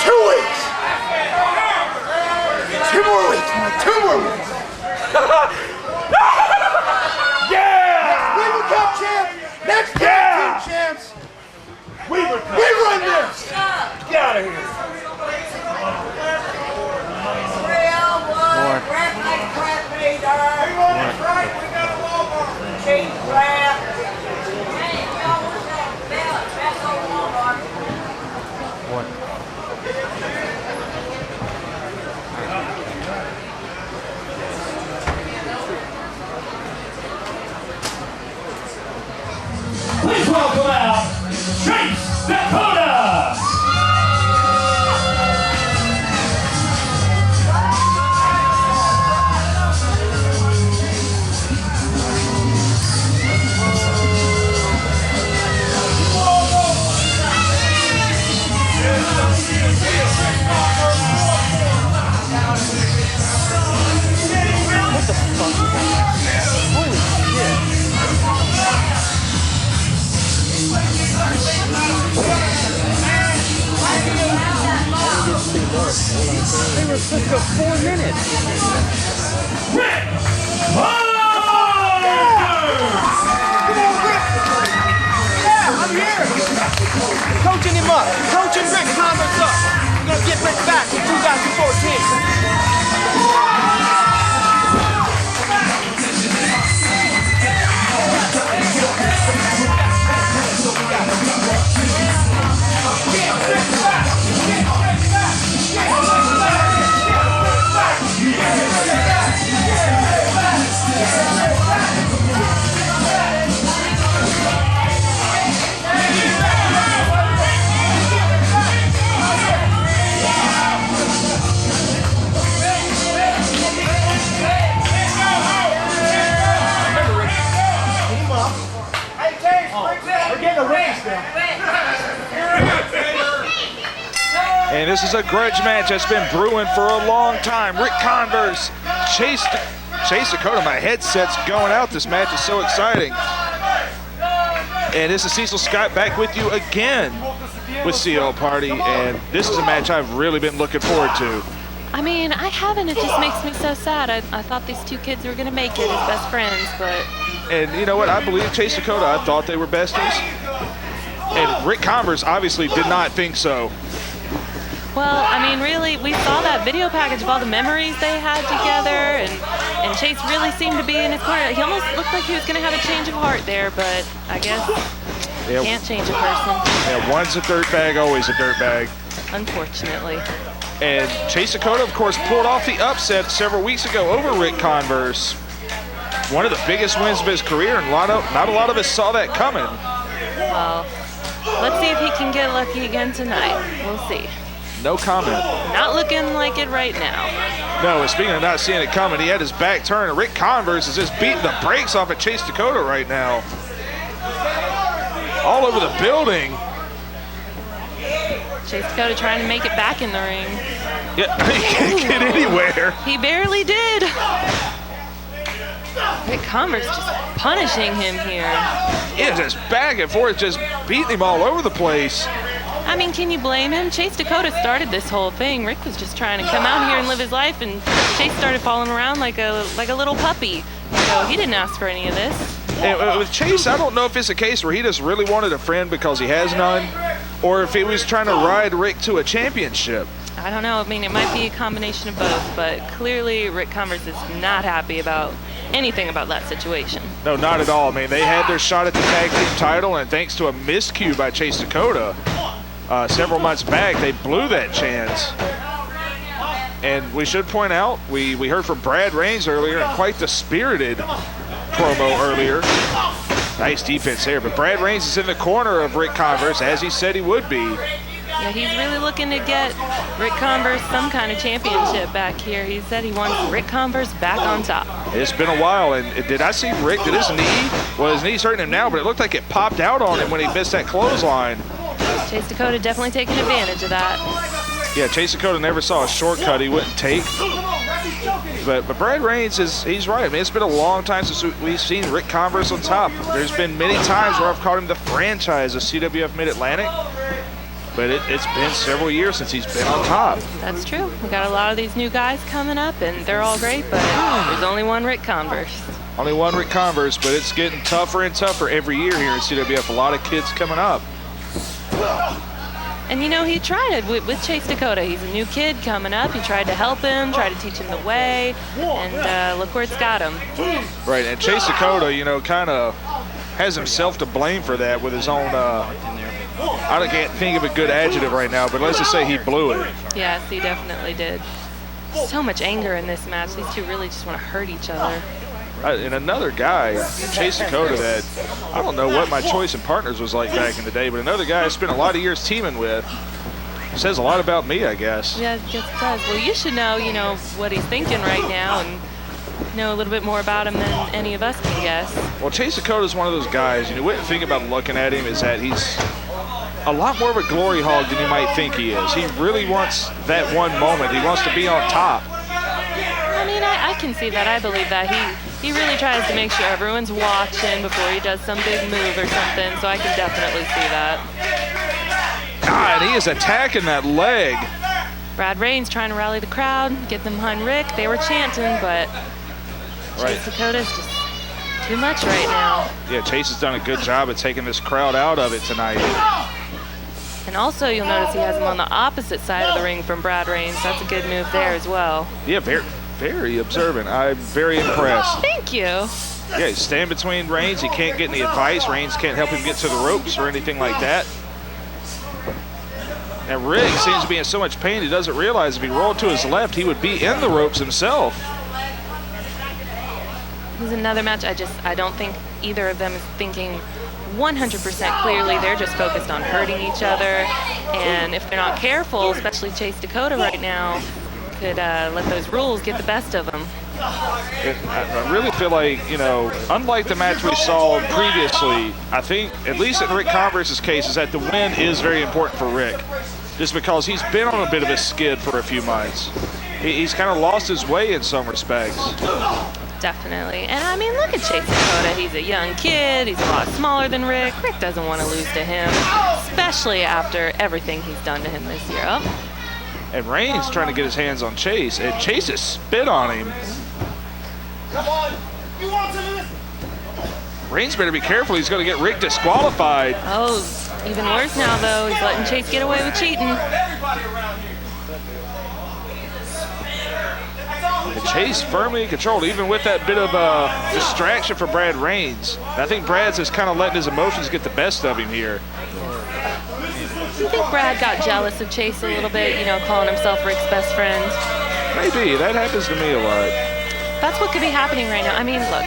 2 weeks. 2 more weeks. 2 more weeks. Yeah! We become champs. Next tag team champs. We run this. Get out of here. Please welcome out Dakota. What the fuck is that? Holy shit. They were supposed to go 4 minutes. Ric Converse! Yeah, I'm here. Coaching him up. Coaching Ric Converse up. We're going to get Ric back in 2014. And this is a grudge match that's been brewing for a long time. Ric Converse Chase Dakota, my headset's going out. This match is so exciting. And this is Cecil Scott back with you again with CL Party, and this is a match I've really been looking forward to. I mean, I haven't. It just makes me so sad. I thought these two kids were going to make it as best friends, but... And you know what? I believe Chase Dakota. I thought they were besties. And Ric Converse obviously did not think so. Well, I mean, really, we saw that video package of all the memories they had together, and Chase really seemed to be in his corner. He almost looked like he was going to have a change of heart there, but I guess you can't change a person. Yeah, one's a dirtbag, always a dirtbag. Unfortunately. And Chase Dakota, of course, pulled off the upset several weeks ago over Ric Converse. One of the biggest wins of his career, and not a lot of us saw that coming. Well, let's see if he can get lucky again tonight. We'll see. No comment. Not looking like it right now. No, and speaking of not seeing it coming, he had his back turned, and Ric Converse is just beating the brakes off of Chase Dakota right now. All over the building. Chase Dakota trying to make it back in the ring. Yeah, he can't get anywhere. He barely did. Ric Converse just punishing him here. Yeah, just back and forth, just beating him all over the place. I mean, can you blame him? Chase Dakota started this whole thing. Rick was just trying to come out here and live his life, and Chase started falling around like a little puppy. So he didn't ask for any of this. And with Chase, I don't know if it's a case where he just really wanted a friend because he has none, or if he was trying to ride Rick to a championship. I don't know. I mean, it might be a combination of both, but clearly Ric Converse is not happy about anything about that situation. No, not at all. I mean, they had their shot at the tag team title, and thanks to a miscue by Chase Dakota several months back, they blew that chance. And we should point out, we heard from Brad Reigns earlier, and quite the spirited promo earlier. Nice defense there, but Brad Reigns is in the corner of Ric Converse, as he said he would be. Yeah, he's really looking to get Ric Converse some kind of championship back here. He said he wants Ric Converse back on top. It's been a while, and did I see Rick, did his knee, well, his knee's hurting him now, but it looked like it popped out on him when he missed that clothesline. Chase Dakota definitely taking advantage of that. Yeah, Chase Dakota never saw a shortcut he wouldn't take. But Brad Reigns, he's right. I mean, it's been a long time since we've seen Ric Converse on top. There's been many times where I've called him the franchise of CWF Mid-Atlantic. But it's been several years since he's been on top. That's true. We got a lot of these new guys coming up, and they're all great, but there's only one Ric Converse. Only one Ric Converse, but it's getting tougher and tougher every year here in CWF. A lot of kids coming up. And you know, he tried it with Chase Dakota. He's a new kid coming up. He tried to help him, tried to teach him the way, and look where it's got him. Right, and Chase Dakota, you know, kind of has himself to blame for that with his own, I can't think of a good adjective right now, but let's just say he blew it. Yes, he definitely did. So much anger in this match. These two really just want to hurt each other. And another guy, Chase Dakota, that I don't know what my choice in partners was like back in the day, but another guy I spent a lot of years teaming with. Says a lot about me, I guess. Yeah, it does. Well, you should know, what he's thinking right now and know a little bit more about him than any of us can guess. Well, Chase Dakota is one of those guys, you wouldn't think about looking at him is that he's a lot more of a glory hog than you might think he is. He really wants that one moment. He wants to be on top. I mean, I can see that. I believe that. He really tries to make sure everyone's watching before he does some big move or something, so I can definitely see that. God, he is attacking that leg. Brad Reigns trying to rally the crowd, get them behind Rick. They were chanting, but Chase Dakota's just too much right now. Yeah, Chase has done a good job of taking this crowd out of it tonight. And also, you'll notice he has him on the opposite side of the ring from Brad Reigns. That's a good move there as well. Yeah, very observant. I'm very impressed. Thank you. Yeah, he's staying between Reigns. He can't get any advice. Reigns can't help him get to the ropes or anything like that. And Rick seems to be in so much pain he doesn't realize if he rolled to his left, he would be in the ropes himself. This is another match I don't think either of them is thinking 100% clearly. They're just focused on hurting each other. And if they're not careful, especially Chase Dakota right now, could let those rules get the best of them. I really feel like, unlike the match we saw previously, I think, at least in Ric Converse's case, is that the win is very important for Rick. Just because he's been on a bit of a skid for a few months. he's kind of lost his way in some respects. Definitely. And I mean, look at Chase Dakota. He's a young kid. He's a lot smaller than Ric. Ric doesn't want to lose to him, especially after everything he's done to him this year. Oh. And Reigns trying to get his hands on Chase, and Chase has spit on him. Come on. You want some of this? Reigns better be careful. He's going to get Ric disqualified. Oh, even worse now, though. He's letting Chase get away with cheating. Everybody around here. And Chase firmly controlled, even with that bit of distraction for Brad Reigns. And I think Brad's just kind of letting his emotions get the best of him here. Do you think Brad got jealous of Chase a little bit, you know, calling himself Ric's best friend? Maybe. That happens to me a lot. That's what could be happening right now. I mean, look,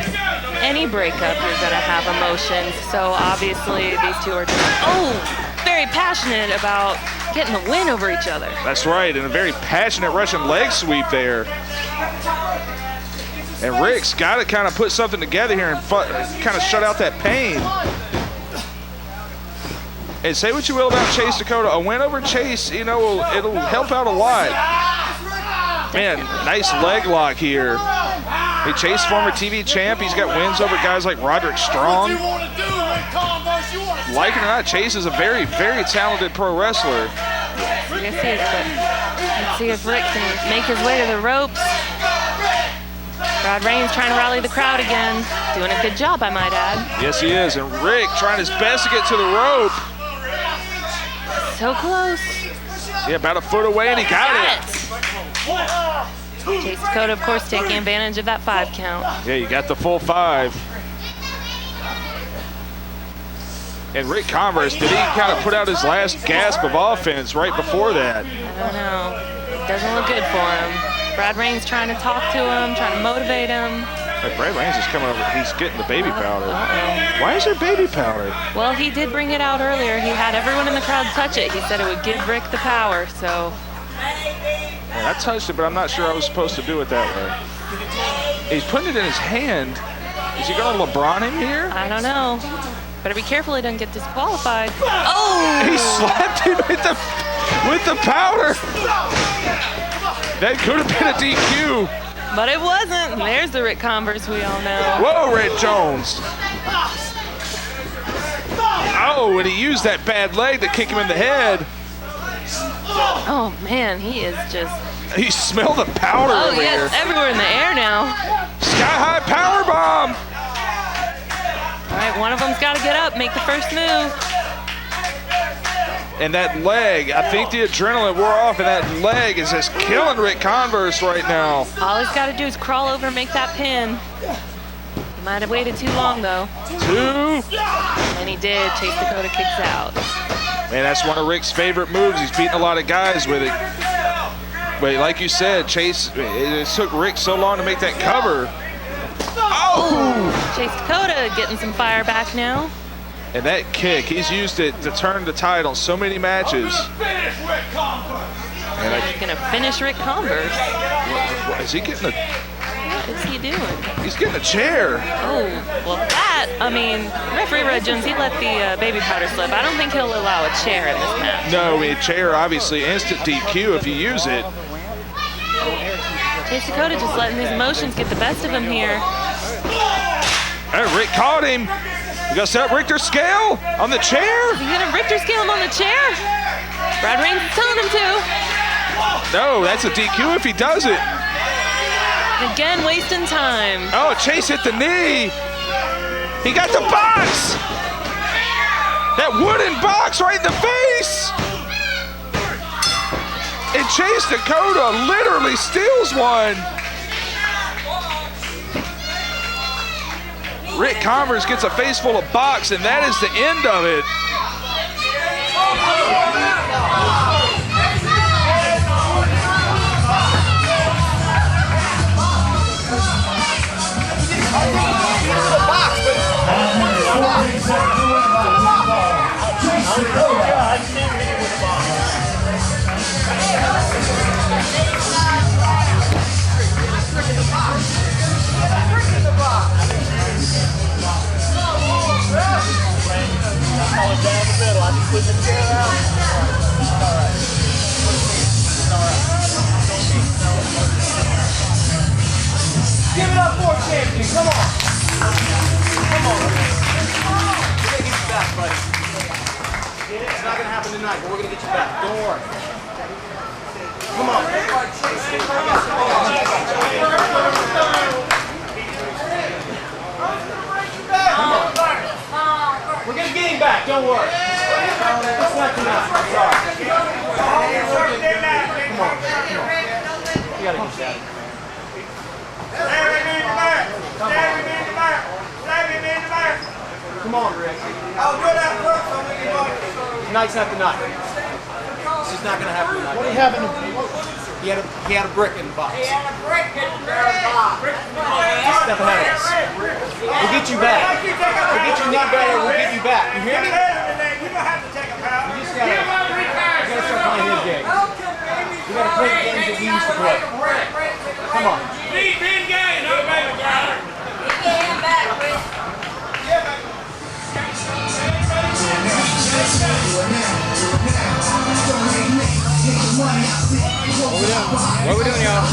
any breakup, you're going to have emotions. So obviously these two are just, very passionate about getting the win over each other. That's right, and a very passionate Russian leg sweep there. And Ric's got to kind of put something together here and kind of shut out that pain. And say what you will about Chase Dakota, a win over Chase, you know, it'll help out a lot. Man, nice leg lock here. Hey, Chase, former TV champ, he's got wins over guys like Roderick Strong. Like it or not, Chase is a very, very talented pro wrestler. Yes, he is, but let's see if Ric can make his way to the ropes. Brad Reigns trying to rally the crowd again. Doing a good job, I might add. Yes, he is, and Ric trying his best to get to the rope. So close. Yeah, about a foot away, and he got it. Chase Dakota, of course, taking advantage of that 5 count. Yeah, you got the full 5. And Ric Converse, did he kind of put out his last gasp of offense right before that? I don't know. It doesn't look good for him. Brad Reigns trying to talk to him, trying to motivate him. Hey, Brad Reigns is coming over. He's getting the baby powder. Why is there baby powder? Well, he did bring it out earlier. He had everyone in the crowd touch it. He said it would give Ric the power, so. I touched it, but I'm not sure I was supposed to do it that way. He's putting it in his hand. Is he going to LeBron him here? I don't know. Better be careful he doesn't get disqualified. Oh! He slapped him with the powder. That could have been a DQ. But it wasn't. There's the Ric Converse we all know. Whoa, Red Jones. Oh, and he used that bad leg to kick him in the head. Oh, man, he is just... He smelled the powder over here. Oh, yes, everywhere in the air now. Sky-high power bomb. All right, one of them's got to get up, make the first move. And that leg, I think the adrenaline wore off, and that leg is just killing Ric Converse right now. All he's got to do is crawl over and make that pin. He might have waited too long, though. 2. And he did. Chase Dakota kicks out. Man, that's one of Ric's favorite moves. He's beaten a lot of guys with it. But like you said, Chase, it took Ric so long to make that cover. Oh! Chase Dakota getting some fire back now. And that kick, he's used it to turn the tide on so many matches. And he's going to finish Ric Converse. What, is he getting a... What is he doing? He's getting a chair. Oh, well that, I mean, referee Red Jones, he let the baby powder slip. I don't think he'll allow a chair in this match. No, a chair, obviously, instant DQ if you use it. Chase Dakota just letting his emotions get the best of him here. And Ric caught him. You gonna set up Richter scale on the chair? Is he gonna Richter scale him on the chair? Brad Reigns is telling him to. No, that's a DQ if he does it. Again, wasting time. Oh, Chase hit the knee. He got the box. That wooden box right in the face. And Chase Dakota literally steals one. Ric Converse gets a face full of box, and that is the end of it. Down the middle, I just put the chair out. tonight, but we're going to get you back. Don't worry. Come on. Come on. We're going to get him back. Don't worry. It's not tonight. I'm sorry. Come on. You got to get that. Come on, Rick. Tonight's not the night. It's just not going to happen tonight. What do you have in the box? He had a brick in the box. Step ahead of us. We'll get you back. We'll get your knee better. We'll get you back. You hear me? You don't have to take a pound. You just got to start playing his game. You got to play the games that we used to play. Come on. Get him back, Rick. What are we doing, y'all?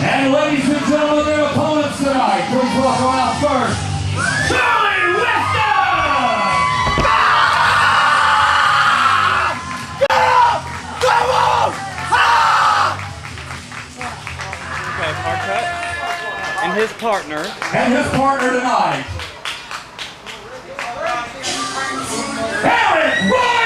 And ladies and gentlemen, their opponents tonight, please welcome out first, Charlie Weston! Come on! Okay, Marquette. And his partner. And his partner tonight, Arik Royal!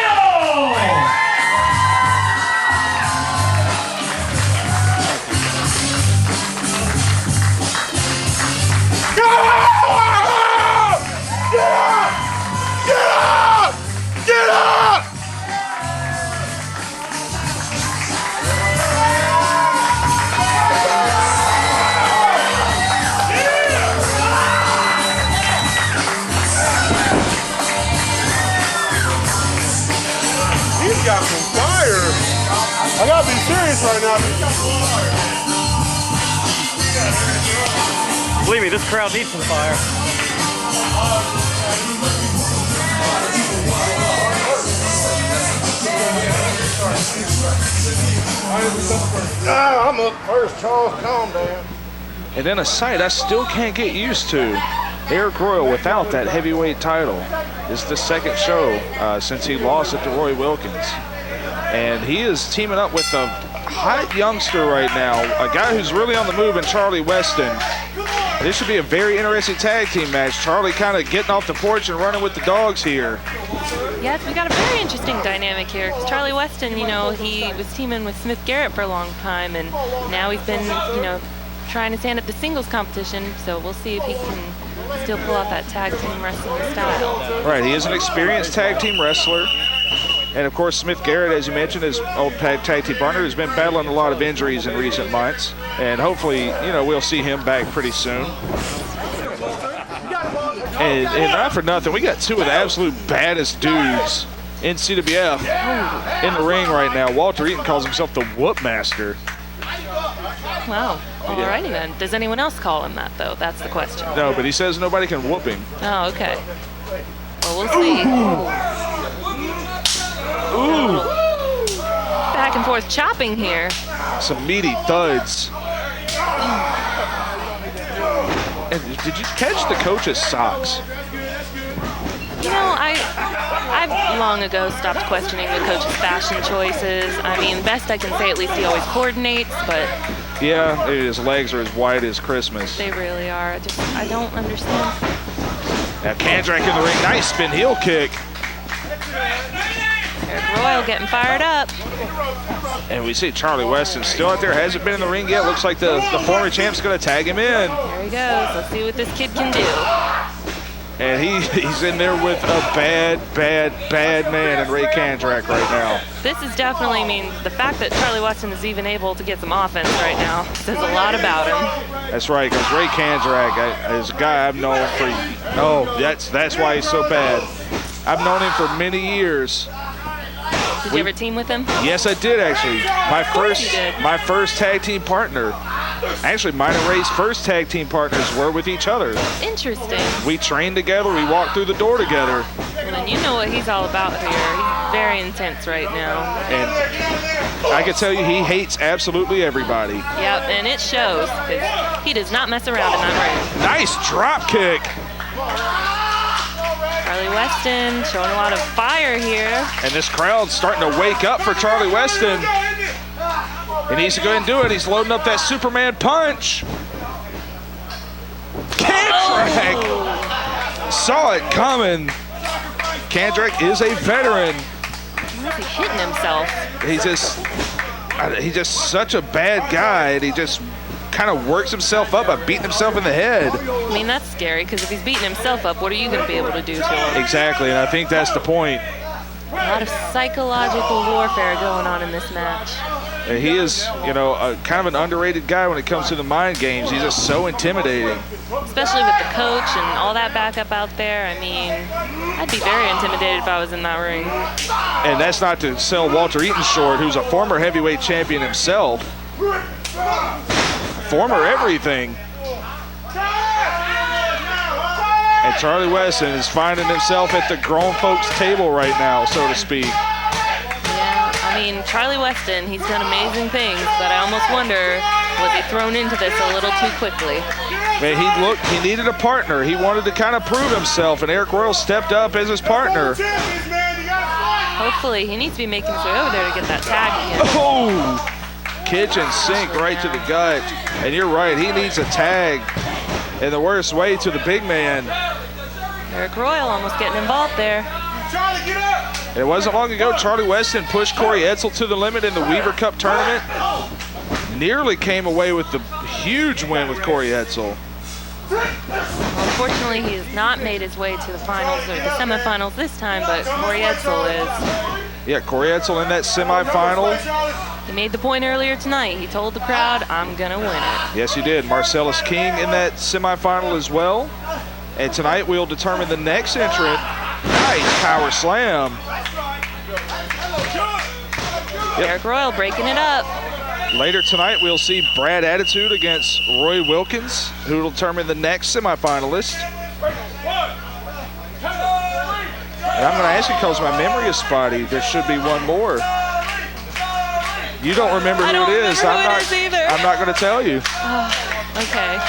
Get up! Get up! Get up! He's got some fire. I gotta be serious right now. Believe me, this crowd needs some fire. I'm up first, Charles. Calm down. And then a sight I still can't get used to. Arik Royal without that heavyweight title. This is the second show since he lost it to Roy Wilkins. And he is teaming up with a hot youngster right now, a guy who's really on the move in Charlie Weston. This should be a very interesting tag team match. Charlie kind of getting off the porch and running with the dogs here. Yes, we got a very interesting dynamic here because Charlie Weston, you know, he was teaming with Smith Garrett for a long time, and now he's been, you know, trying to stand at the singles competition. So we'll see if he can still pull off that tag team wrestling style. Right, he is an experienced tag team wrestler. And of course, Smith Garrett, as you mentioned, his old tag team partner, has been battling a lot of injuries in recent months. And hopefully, you know, we'll see him back pretty soon. And not for nothing, we got two of the absolute baddest dudes in CWF in the ring right now. Walter Eaton calls himself the Whoop Master. Wow. Alrighty then. Does anyone else call him that, though? That's the question. No, but he says nobody can whoop him. Oh, okay. Well, we'll see. Ooh. Back and forth chopping here. Some meaty thuds. And did you catch the coach's socks? You know, I long ago stopped questioning the coach's fashion choices. I mean, best I can say, at least he always coordinates, but... Yeah, his legs are as white as Christmas. They really are. I don't understand. Now Kandrack in the ring, nice spin heel kick. Arik Royal getting fired up. And we see Charlie Weston still out there, hasn't been in the ring yet. Looks like the former champ's gonna tag him in. There he goes. Let's see what this kid can do. And he's in there with a bad man in Ric Kandrack right now. This is definitely, I mean, the fact that Charlie Weston is even able to get some offense right now says a lot about him. That's right, because Ric Kandrack is a guy I've known for, that's why he's so bad. I've known him for many years. Did you ever team with him? Yes, I did actually. My first tag team partner. Actually, mine and Ray's first tag team partners were with each other. Interesting. We trained together. We walked through the door together. Well, then you know what he's all about here. He's very intense right now. And I can tell you, he hates absolutely everybody. Yep, and it shows because he does not mess around in that ring. Nice drop kick. Charlie Weston showing a lot of fire here. And this crowd's starting to wake up for Charlie Weston. He needs to go ahead and do it. He's loading up that Superman punch. Kandrack saw it coming. Kandrack is a veteran. Why is he hitting himself? He's just such a bad guy, and he just kind of works himself up by beating himself in the head. I mean, that's scary, because if he's beating himself up, what are you going to be able to do to him? Exactly, and I think that's the point. A lot of psychological warfare going on in this match. And he is, kind of an underrated guy when it comes to the mind games. He's just so intimidating. Especially with the coach and all that backup out there. I mean, I'd be very intimidated if I was in that ring. And that's not to sell Walter Eaton short, who's a former heavyweight champion himself. Former everything. And Charlie Weston is finding himself at the grown folks table right now, so to speak. Yeah, I mean, Charlie Weston, he's done amazing things, but I almost wonder, was he thrown into this a little too quickly? Man, he needed a partner. He wanted to kind of prove himself, and Arik Royal stepped up as his partner. Hopefully, he needs to be making his way over there to get that tag again. Oh! Kitchen sink right to the gut. And you're right, he needs a tag in the worst way to the big man. Arik Royal almost getting involved there. Charlie, get up! It wasn't long ago Charlie Weston pushed Corey Edsel to the limit in the Weaver Cup tournament. Nearly came away with the huge win with Corey Edsel. Unfortunately, he has not made his way to the finals or the semifinals this time, but Corey Edsel is. Yeah, Corey Edsel in that semifinal. He made the point earlier tonight. He told the crowd, I'm going to win it. Yes, he did. Marcellus King in that semifinal as well. And tonight we'll determine the next entrant. Nice power slam. Yep. Arik Royal breaking it up. Later tonight we'll see Brad Attitude against Roy Wilkins, who will determine the next semifinalist. And I'm going to ask you, because my memory is spotty, there should be one more. You don't remember who it is. I'm not going to tell you. Okay.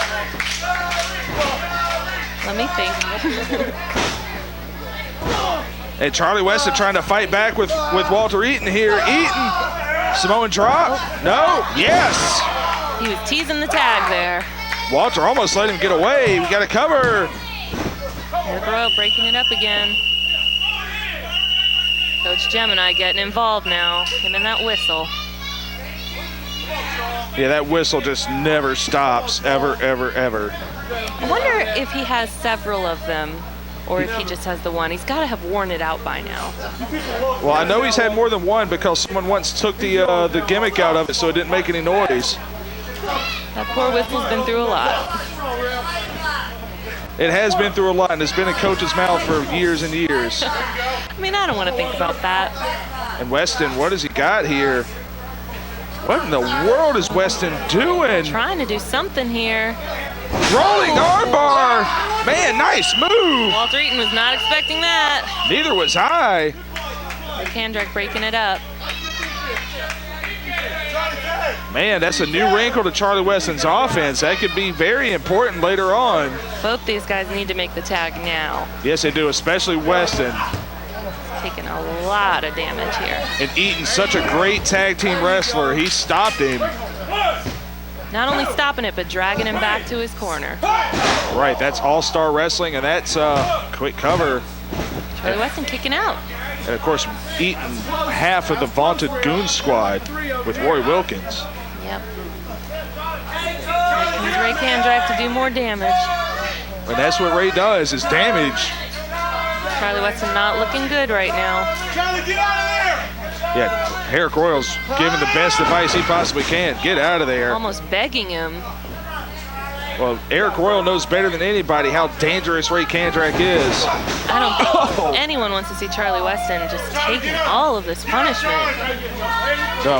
Let me think. And Charlie Weston trying to fight back with Walter Eaton here. Eaton, Samoan drop. No, yes. He was teasing the tag there. Walter almost let him get away. We got to cover. Arik Royal breaking it up again. Coach Gemini getting involved now. Him and that whistle. Yeah, that whistle just never stops, ever, ever, ever. I wonder if he has several of them, or if he just has the one. He's got to have worn it out by now. Well, I know he's had more than one because someone once took the gimmick out of it so it didn't make any noise. That poor whistle's been through a lot. It has been through a lot, and it's been in Coach's mouth for years and years. I mean, I don't want to think about that. And Weston, what has he got here? What in the world is Weston doing? Trying to do something here. Rolling armbar. Man, nice move. Walter Eaton was not expecting that. Neither was I. Kandrack breaking it up. Man, that's a new wrinkle to Charlie Weston's offense. That could be very important later on. Both these guys need to make the tag now. Yes, they do, especially Weston. Taking a lot of damage here. And Eaton's such a great tag team wrestler. He stopped him. Not only stopping it, but dragging him back to his corner. Right, that's all-star wrestling, and that's a quick cover. Charlie Weston kicking out. And, of course, Eaton, half of the vaunted Goon Squad with Roy Wilkins. Yep. Here comes Ric Converse to do more damage. And that's what Ray does, is damage. Charlie Weston not looking good right now. Charlie, get out of there! Yeah, Arik Royal's giving the best advice he possibly can. Get out of there. Almost begging him. Well, Arik Royal knows better than anybody how dangerous Ray Kandrack is. I don't think anyone wants to see Charlie Weston just taking all of this punishment.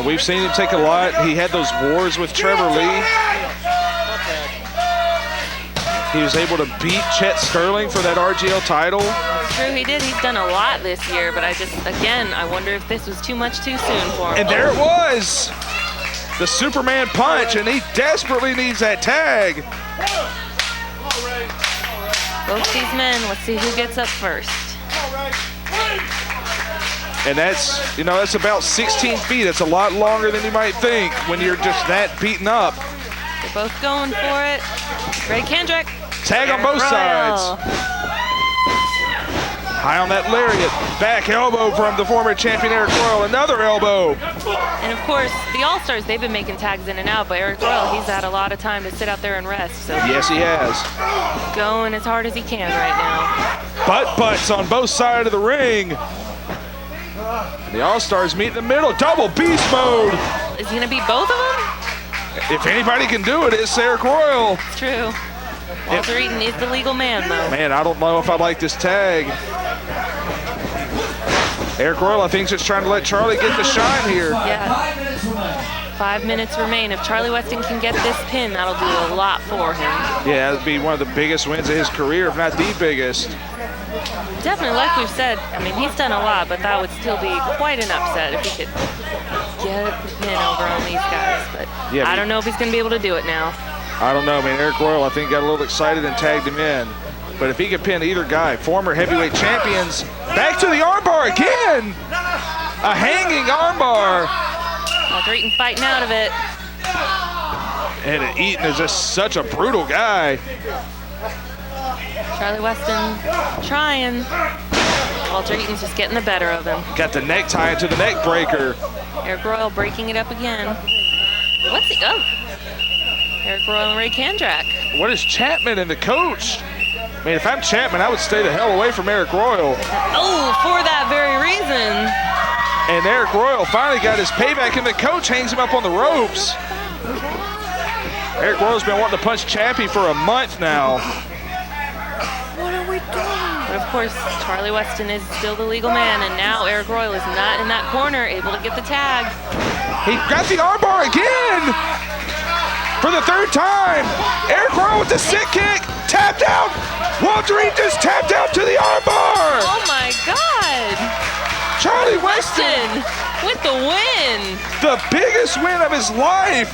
We've seen him take a lot. He had those wars with Trevor Lee. He was able to beat Chet Sterling for that RGL title. True, he did. He's done a lot this year, but I wonder if this was too much too soon for him. And there it was. The Superman punch, and he desperately needs that tag. Both these men, let's see who gets up first. And that's about 16 feet. It's a lot longer than you might think when you're just that beaten up. They're both going for it. Ray Kandrack. Tag on both sides. High on that lariat. Back elbow from the former champion Arik Royal. Another elbow. And of course, the All-Stars, they've been making tags in and out, but Arik Royal, he's had a lot of time to sit out there and rest. So yes, he has. Going as hard as he can right now. Butts on both sides of the ring. The All-Stars meet in the middle. Double beast mode. Is he going to beat both of them? If anybody can do it, it's Arik Royal. It's true. Walter Eaton is the legal man, though. Man, I don't know if I like this tag. Arik Royal, I think, is just trying to let Charlie get the shine here. Yeah. 5 minutes remain. If Charlie Weston can get this pin, that'll do a lot for him. Yeah, that'd be one of the biggest wins of his career, if not the biggest. Definitely, like we've said, I mean, he's done a lot, but that would still be quite an upset if he could get the pin over on these guys. But yeah, I don't know if he's going to be able to do it now. I don't know, man. Arik Royal, I think, got a little excited and tagged him in. But if he could pin either guy, former heavyweight champions, back to the armbar again! A hanging armbar. Walter Eaton fighting out of it. And Eaton is just such a brutal guy. Charlie Weston trying. Walter Eaton's just getting the better of him. Got the necktie into the neck breaker. Arik Royal breaking it up again. What's he up? Arik Royal and Ray Kandrack. What is Chapman and the coach? I mean, if I'm Chapman, I would stay the hell away from Arik Royal. Oh, for that very reason. And Arik Royal finally got his payback, and the coach hangs him up on the ropes. Arik Royal's been wanting to punch Chappie for a month now. What are we doing? But of course, Charlie Weston is still the legal man, and now Arik Royal is not in that corner, able to get the tag. He got the armbar again! For the third time! Arik Royal with the sick kick, tapped out! Walter Eaton just tapped out to the armbar! Oh my God! Charlie Weston with the win! The biggest win of his life!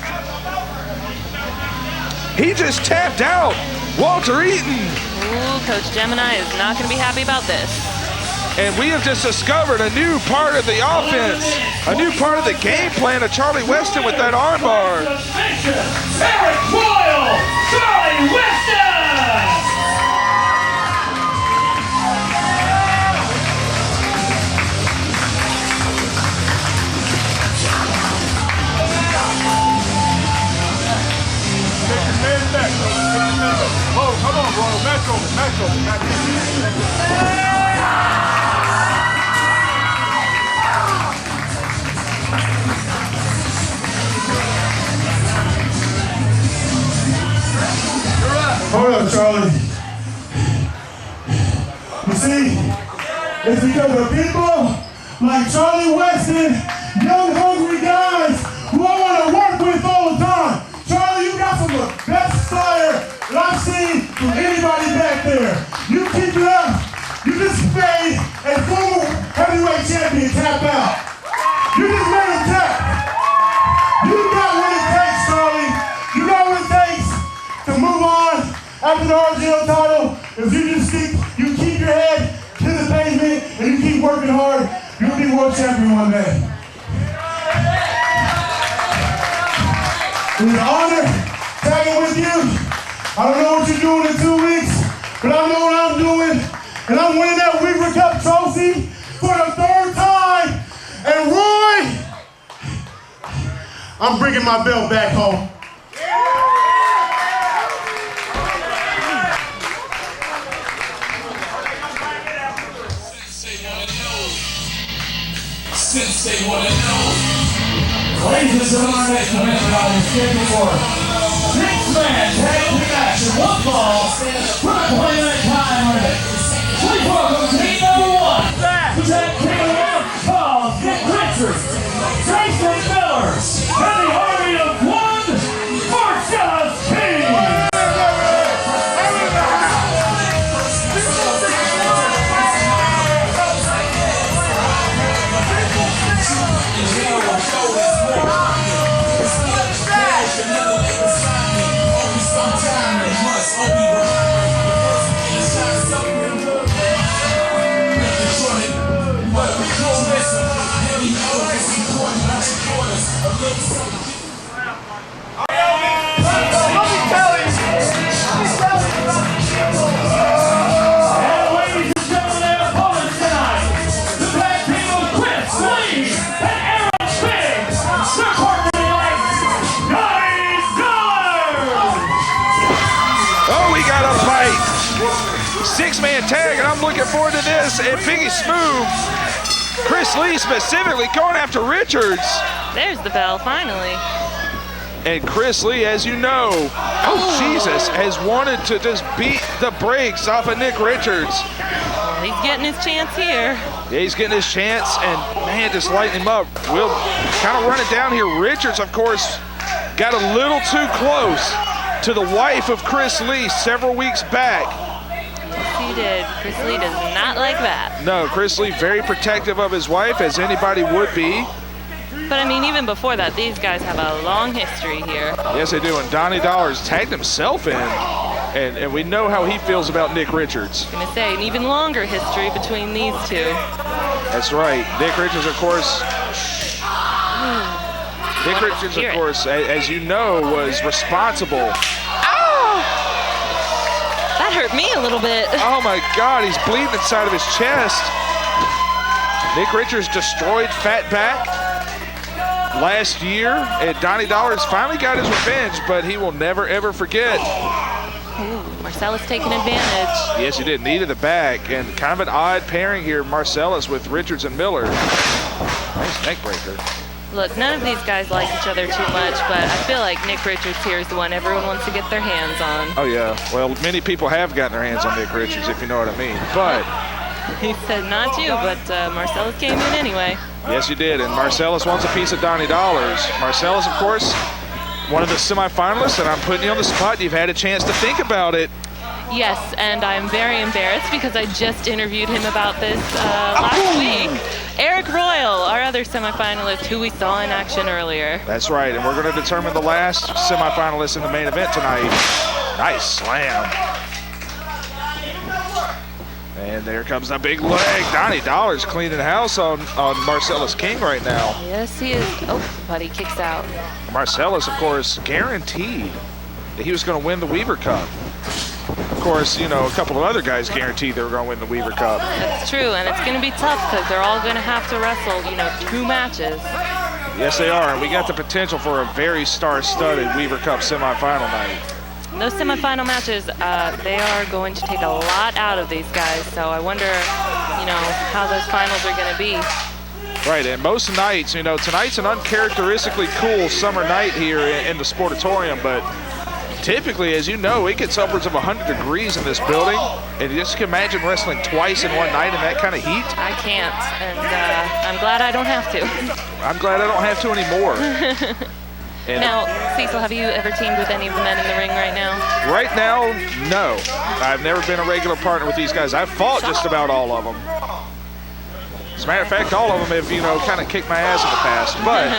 He just tapped out Walter Eaton! Ooh, Coach Gemini is not going to be happy about this. And we have just discovered a new part of the offense, a new part of the game plan of Charlie Weston with that armbar. Arik Royal, Charlie Weston! Oh, come on, Royal. Match over, match over, match over. Hold up, Charlie. You see, it's because of people like Charlie Weston, young, hungry guys who I want to work with all the time. Charlie, you got some of the best fire that I've seen from anybody back there. You keep it up. You just made a former heavyweight champion tap out. You just made him tap. You got what it takes, Charlie. You got what it takes to move on after the RGL title. If you keep your head to the pavement and you keep working hard, you'll be world champion one day. It was an honor tagging with you. I don't know what you're doing in 2 weeks, but I know what I'm doing. And I'm winning that Weaver Cup trophy for the third time. And Roy, I'm bringing my belt back home. Ladies and gentlemen, our next event on the schedule for 6-man tag team action, one fall, with a 20-minute time limit. Please welcome team number 1, the tag team of one falls, Nick Richards, Jason Miller, and the Army of One, Marcellus King. Six-man tag, and I'm looking forward to this. And Biggie Smooth, Chris Lee specifically going after Richards. There's the bell, finally. And Chris Lee, as you know, Jesus, has wanted to just beat the brakes off of Nick Richards. Well, he's getting his chance here. Yeah, he's getting his chance, and man, just lighting him up. We'll kind of run it down here. Richards, of course, got a little too close to the wife of Chris Lee several weeks back. He did. Chris Lee does not like that. No, Chris Lee very protective of his wife, as anybody would be. But I mean, even before that, these guys have a long history here. Yes, they do. And Donnie Dollars tagged himself in, and we know how he feels about Nick Richards. I'm gonna say an even longer history between these two. That's right. Nick Richards, of course. Nick Richards, of course, as you know, was responsible. That hurt me a little bit. Oh my God, he's bleeding inside of his chest. Nick Richards destroyed Fatback last year, and Donnie Dollars finally got his revenge, but he will never ever forget. Ooh, Marcellus taking advantage. Yes, he did. Knee to the back, and kind of an odd pairing here, Marcellus with Richards and Miller. Nice neck breaker. Look, none of these guys like each other too much, but I feel like Nick Richards here is the one everyone wants to get their hands on. Oh, yeah. Well, many people have gotten their hands on Nick Richards, if you know what I mean. But he said not you, but Marcellus came in anyway. Yes, he did. And Marcellus wants a piece of Donnie Dollars. Marcellus, of course, one of the semifinalists, and I'm putting you on the spot. You've had a chance to think about it. Yes, and I'm very embarrassed because I just interviewed him about this last week. Arik Royal, our other semifinalist, who we saw in action earlier. That's right, and we're going to determine the last semifinalist in the main event tonight. Nice slam. And there comes that big leg. Donnie Dollars cleaning house on Marcellus King right now. Yes, he is. Oh, but he kicks out. Marcellus, of course, guaranteed that he was going to win the Weaver Cup. Of course, you know, a couple of other guys guaranteed they were going to win the Weaver Cup. That's true, and it's going to be tough because they're all going to have to wrestle, you know, 2 matches. Yes, they are, and we got the potential for a very star-studded Weaver Cup semifinal night. Those semifinal matches, they are going to take a lot out of these guys, so I wonder, you know, how those finals are going to be. Right, and most nights, you know, tonight's an uncharacteristically cool summer night here in the Sportatorium, but typically, as you know, it gets upwards of 100 degrees in this building, and you just can imagine wrestling twice in one night in that kind of heat. I can't, and I'm glad I don't have to. I'm glad I don't have to anymore. Now, Cecil, have you ever teamed with any of the men in the ring right now? Right now, no. I've never been a regular partner with these guys. I've fought just about all of them. As a matter of fact, all of them have, you know, kind of kicked my ass in the past, but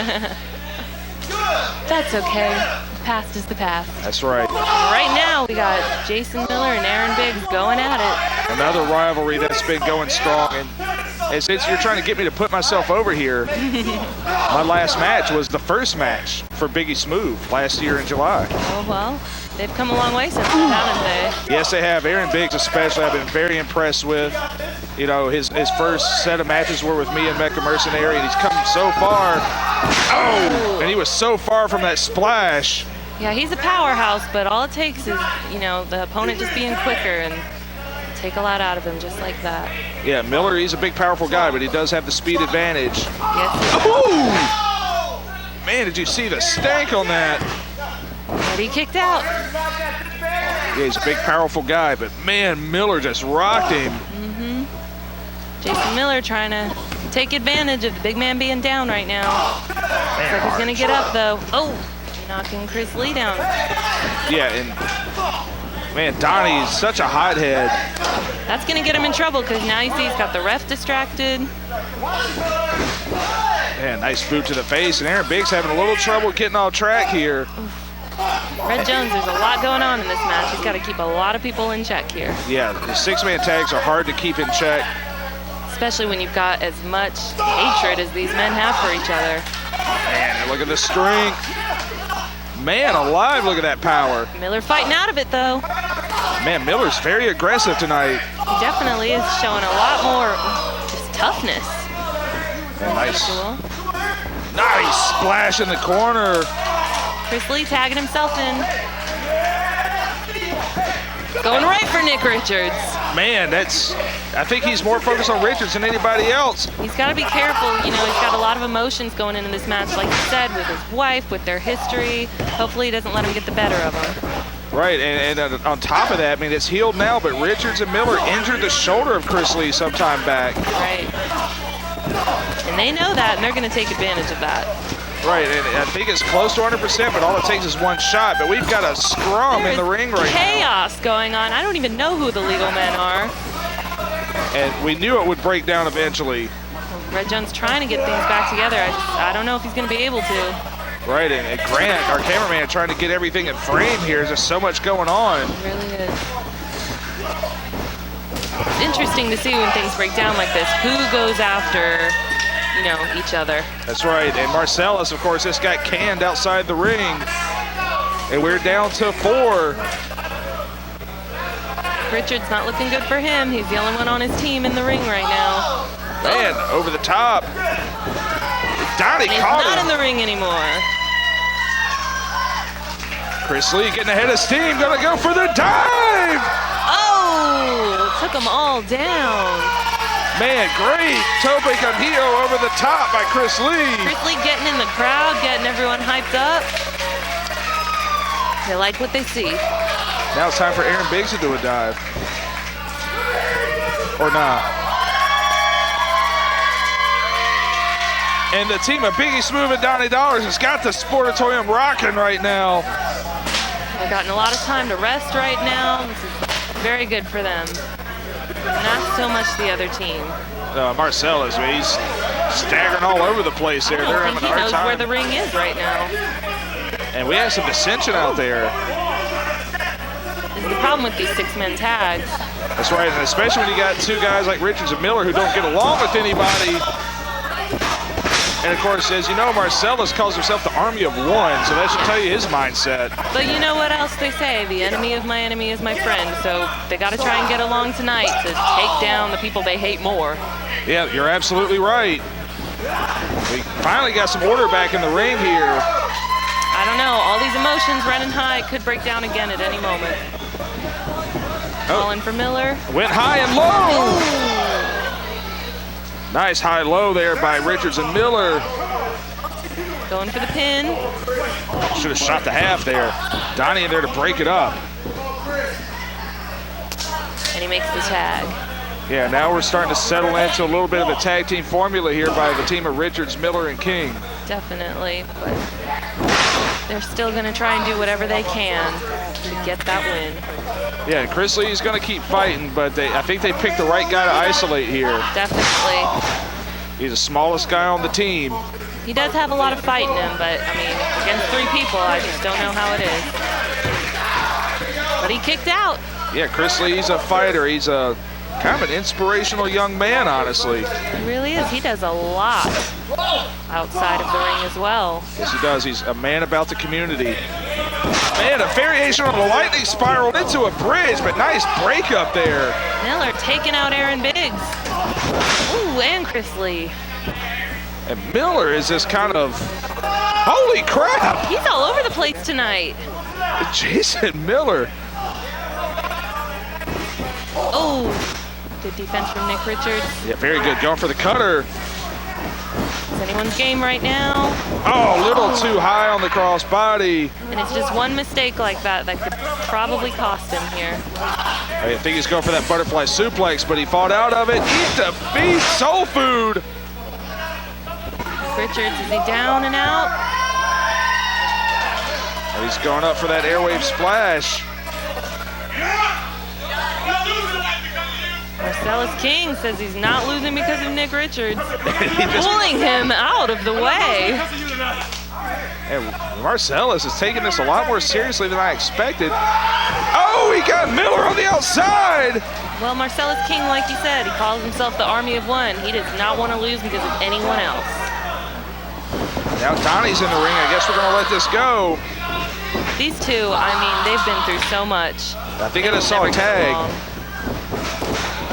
that's okay. The past is the past. That's right. Right now, we got Jason Miller and Aaron Biggs going at it. Another rivalry that's been going strong, and since you're trying to get me to put myself over here, my last match was the first match for Biggie Smooth last year in July. Oh, well, they've come a long way since then, haven't they? Yes, they have. Aaron Biggs especially, I've been very impressed with. You know, his first set of matches were with me and Mecha Mercenary, and he's come so far. Oh! And he was so far from that splash. Yeah, he's a powerhouse, but all it takes is, you know, the opponent just being quicker, and take a lot out of him just like that. Yeah, Miller, he's a big, powerful guy, but he does have the speed advantage. Yes. Ooh! Man, did you see the stank on that? But he kicked out. Yeah, he's a big, powerful guy, but man, Miller just rocked him. Jason Miller trying to take advantage of the big man being down right now. Looks like he's gonna get up though. Oh, knocking Chris Lee down. Yeah, and man, Donnie's such a hothead. That's gonna get him in trouble because now you see he's got the ref distracted. Man, nice boot to the face, and Aaron Biggs having a little trouble getting off track here. Red Jones, there's a lot going on in this match. He's got to keep a lot of people in check here. Yeah, the six-man tags are hard to keep in check. Especially when you've got as much hatred as these men have for each other. Man, look at the strength. Man alive, look at that power. Miller fighting out of it though. Man, Miller's very aggressive tonight. He definitely is showing a lot more just toughness. And nice splash in the corner. Chris Lee tagging himself in. Going right for Nick Richards. Man, I think he's more focused on Richards than anybody else. He's got to be careful. You know, he's got a lot of emotions going into this match, like you said, with his wife, with their history. Hopefully he doesn't let him get the better of him. Right, and on top of that, I mean, it's healed now, but Richards and Miller injured the shoulder of Chris Lee sometime back. Right. And they know that, and they're going to take advantage of that. Right, and I think it's close to 100%, but all it takes is one shot. But we've got a scrum in the ring right now. Chaos going on. I don't even know who the legal men are. And we knew it would break down eventually. Red Jones trying to get things back together. I don't know if he's going to be able to. Right, and Grant, our cameraman, trying to get everything in frame here. There's just so much going on. It really is. It's interesting to see when things break down like this. Who goes after, you know, each other. That's right, and Marcellus, of course, just got canned outside the ring. And we're down to 4. Richards not looking good for him. He's the only one on his team in the ring right now. Man, over the top. Donnie caught him. He's not in the ring anymore. Chris Lee getting ahead of steam, gonna go for the dive! Oh, took them all down. Man, great tope conjillo over the top by Chris Lee. Chris Lee getting in the crowd, getting everyone hyped up. They like what they see. Now it's time for Aaron Biggs to do a dive. Or not. And the team of Biggie Smooth and Donnie Dollars has got the Sportatorium rocking right now. They've gotten a lot of time to rest right now. This is very good for them. Not so much the other team. Marcellus, he's staggering all over the place there. They're having a hard time. He knows where the ring is right now. And we have some dissension out there. This is the problem with these 6-man tags. That's right, and especially when you got 2 guys like Richards and Miller who don't get along with anybody. And of course, as you know, Marcellus calls himself the Army of One, so that should tell you his mindset. But you know what else they say? The enemy of my enemy is my friend. So they got to try and get along tonight to take down the people they hate more. Yeah, you're absolutely right. We finally got some order back in the ring here. I don't know. All these emotions running high. It could break down again at any moment. Calling for Miller. Went high and low. Ooh. Nice high-low there by Richards and Miller. Going for the pin. Should have shot the half there. Donnie in there to break it up. And he makes the tag. Yeah, now we're starting to settle into a little bit of a tag team formula here by the team of Richards, Miller, and King. Definitely, but they're still going to try and do whatever they can to get that win. Yeah, Chris Lee's going to keep fighting, but I think they picked the right guy to isolate here. Definitely. He's the smallest guy on the team. He does have a lot of fight in him, but, I mean, against 3 people, I just don't know how it is. But he kicked out. Yeah, Chris Lee's a fighter. He's a kind of an inspirational young man, honestly. He really is. He does a lot outside of the ring as well. Yes, he does. He's a man about the community. Man, a variation on the lightning spiral into a bridge, but nice break up there. Miller taking out Aaron Biggs. Ooh, and Chris Lee. And Miller is just kind of, holy crap. He's all over the place tonight. Jason Miller. Oh, good defense from Nick Richards. Yeah, very good. Going for the cutter. It's anyone's game right now. Oh, a little too high on the crossbody. And it's just one mistake like that that could probably cost him here. I think he's going for that butterfly suplex, but he fought out of it. Eat the beast, soul food. Richards, is he down and out? He's going up for that airwave splash. Marcellus King says he's not losing because of Nick Richards. Pulling him out of the way. And Marcellus is taking this a lot more seriously than I expected. Oh, he got Miller on the outside. Well, Marcellus King, like you said, he calls himself the Army of One. He does not want to lose because of anyone else. Now Donnie's in the ring. I guess we're going to let this go. These two, I mean, they've been through so much. I think I just saw a tag.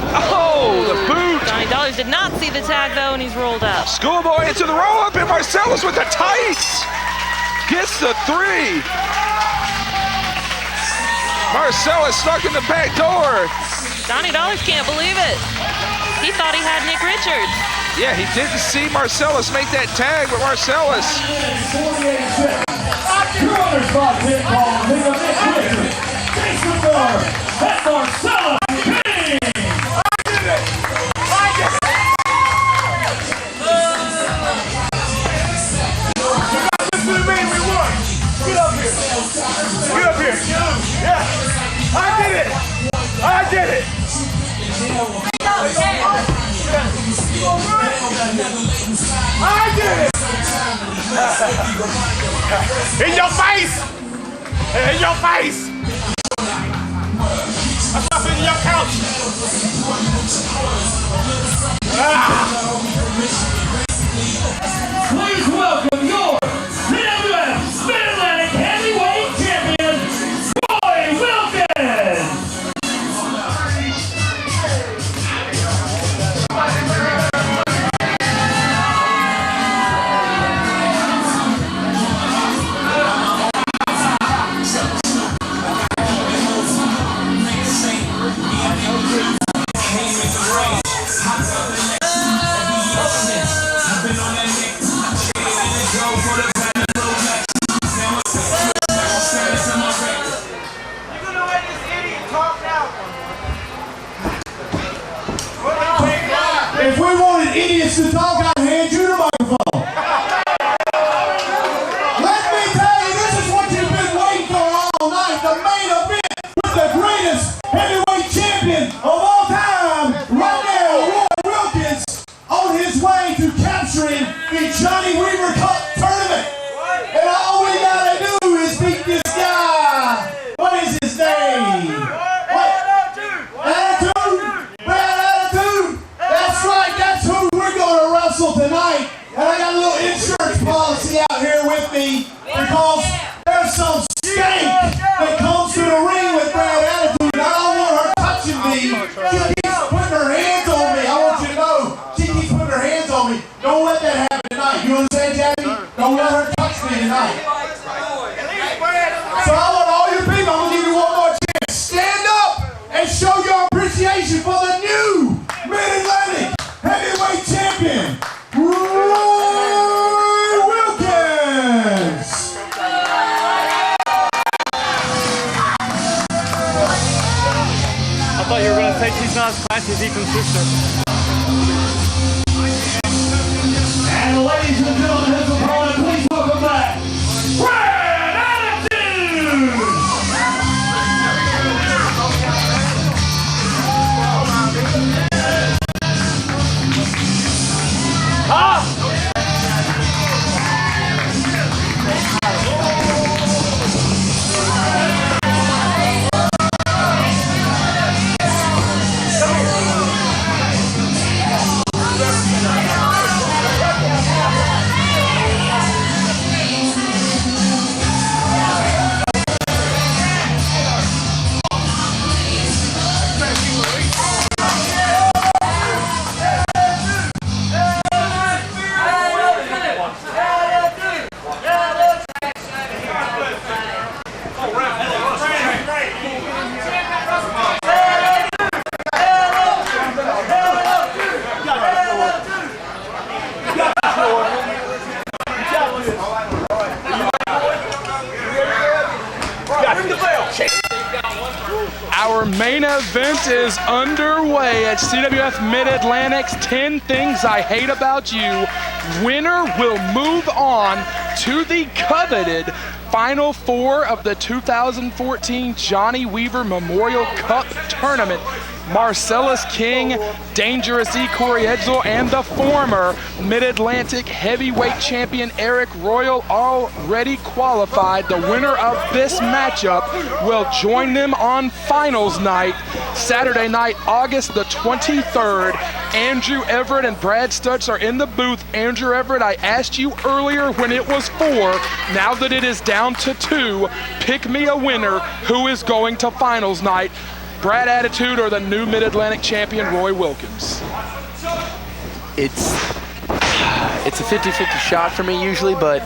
Oh, the boot! Donnie Dollars did not see the tag, though, and he's rolled up. Schoolboy into the roll-up, and Marcellus with the tights! Gets the 3. Marcellus stuck in the back door. Donnie Dollars can't believe it. He thought he had Nick Richards. Yeah, he didn't see Marcellus make that tag, but Marcellus. 200 spot hit ball, Nick Richards. Jason Moore, that's Marcellus King. I did it! I did it! In your face! In your face! I'm in your couch! Please welcome your CWF Mid-Atlantic Heavyweight Champion, Roy Wilkins! If we wanted idiots to talk, I'd hand you the microphone. Let me tell you, this is what you've been waiting for all night. The main event with the greatest heavyweight champion of all time. Right now, Roy Wilkins on his way to capturing the Johnny Weaver Cup tournament. And all we gotta do is beat this guy. What is his name? What? Attitude? Bad attitude? That's right, that's who we're going to wrestle tonight. And I got a little insurance policy out here with me because there's some skank that comes to the ring with bad attitude. And I don't want her touching me. She keeps putting her hands on me. I want you to know, she keeps putting her hands on me. Don't let that happen tonight. You understand, Jackie? Don't let her touch me tonight. So I want all you people, I'm going to give you one more chance. Stand up and show your appreciation for the new Mid-Atlantic Heavyweight Champion, Roy Wilkins. I thought you were going to say she's not as classy as Eaton's sister. And ladies and gentlemen, his opponent, please welcome back, Brad Attitude! main event is underway at CWF Mid-Atlantic's 10 Things I Hate About You. Winner will move on to the coveted Final Four of the 2014 Johnny Weaver Memorial Cup Tournament. Marcellus King, Dangerous E. Corey Edsel, and the former Mid-Atlantic heavyweight champion Arik Royal already qualified. The winner of this matchup will join them on finals night, Saturday night, August the 23rd. Andrew Everett and Brad Stutts are in the booth. Andrew Everett, I asked you earlier when it was 4. Now that it is down to 2, pick me a winner who is going to finals night. Brad Attitude or the new Mid-Atlantic champion, Roy Wilkins? It's a 50-50 shot for me usually, but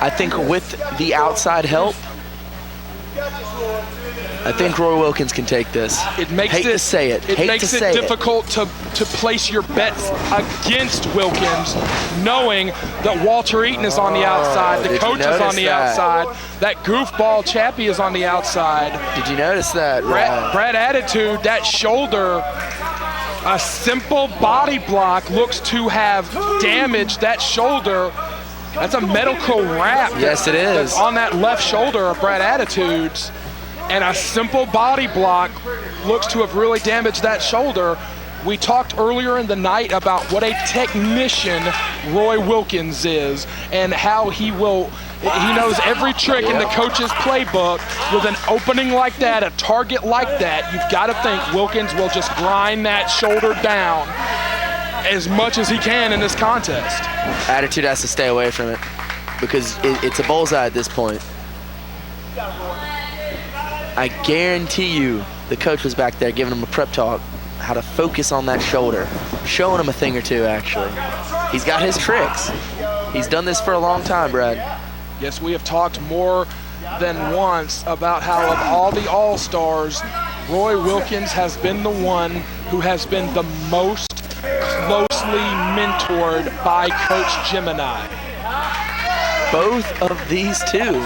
I think with the outside help, I think Roy Wilkins can take this. It makes Hate to say it. It makes it difficult to place your bets against Wilkins, knowing that Walter Eaton is on the outside, the coach is on the outside, that goofball Chappie is on the outside. Did you notice that? Brad Attitude, that shoulder, a simple body block looks to have damaged that shoulder. That's a medical wrap. Yes, it is. On that left shoulder of Brad Attitude's. And a simple body block looks to have really damaged that shoulder. We talked earlier in the night about what a technician Roy Wilkins is and how he knows every trick in the coach's playbook. With an opening like that, a target like that, you've got to think Wilkins will just grind that shoulder down as much as he can in this contest. Attitude has to stay away from it because it's a bullseye at this point. I guarantee you the coach was back there giving him a prep talk, how to focus on that shoulder, showing him a thing or two, actually. He's got his tricks. He's done this for a long time, Brad. Yes, we have talked more than once about how of all the All-Stars, Roy Wilkins has been the one who has been the most closely mentored by Coach Gemini. Both of these two.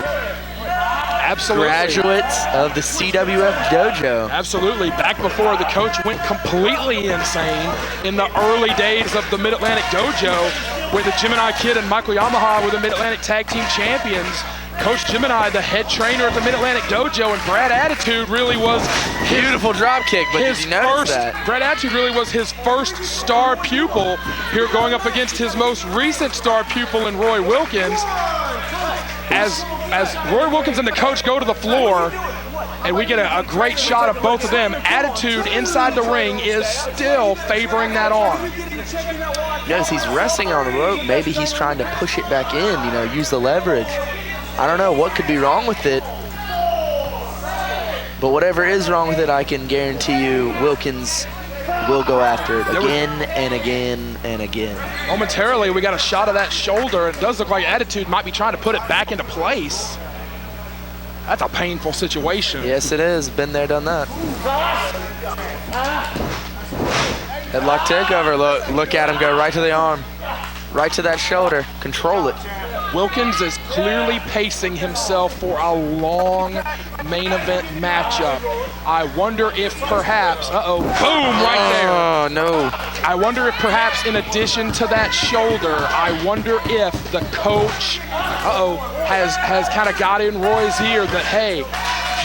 Absolutely. Graduates of the CWF dojo. Absolutely. Back before the coach went completely insane in the early days of the Mid-Atlantic dojo, where the Gemini Kid and Michael Yamaha were the Mid-Atlantic Tag Team Champions. Coach Gemini, the head trainer of the Mid-Atlantic dojo, and Brad Attitude really was beautiful drop kick, but did you notice that? Brad Attitude really was his first star pupil here, going up against his most recent star pupil in Roy Wilkins. As Roy Wilkins and the coach go to the floor, and we get a great shot of both of them, Attitude inside the ring is still favoring that arm. Yes, he's resting on the rope. Maybe he's trying to push it back in, use the leverage. I don't know what could be wrong with it. But whatever is wrong with it, I can guarantee you Wilkins will go after it again and again and again. Momentarily, we got a shot of that shoulder. It does look like Attitude might be trying to put it back into place. That's a painful situation. Yes, it is. Been there, done that. Headlock takeover. Look at him go right to the arm. Right to that shoulder. Control it. Wilkins is clearly pacing himself for a long main event matchup. I wonder if perhaps, boom, right there. Oh, no. I wonder if perhaps in addition to that shoulder, I wonder if the coach, has kind of got in Roy's ear that, hey,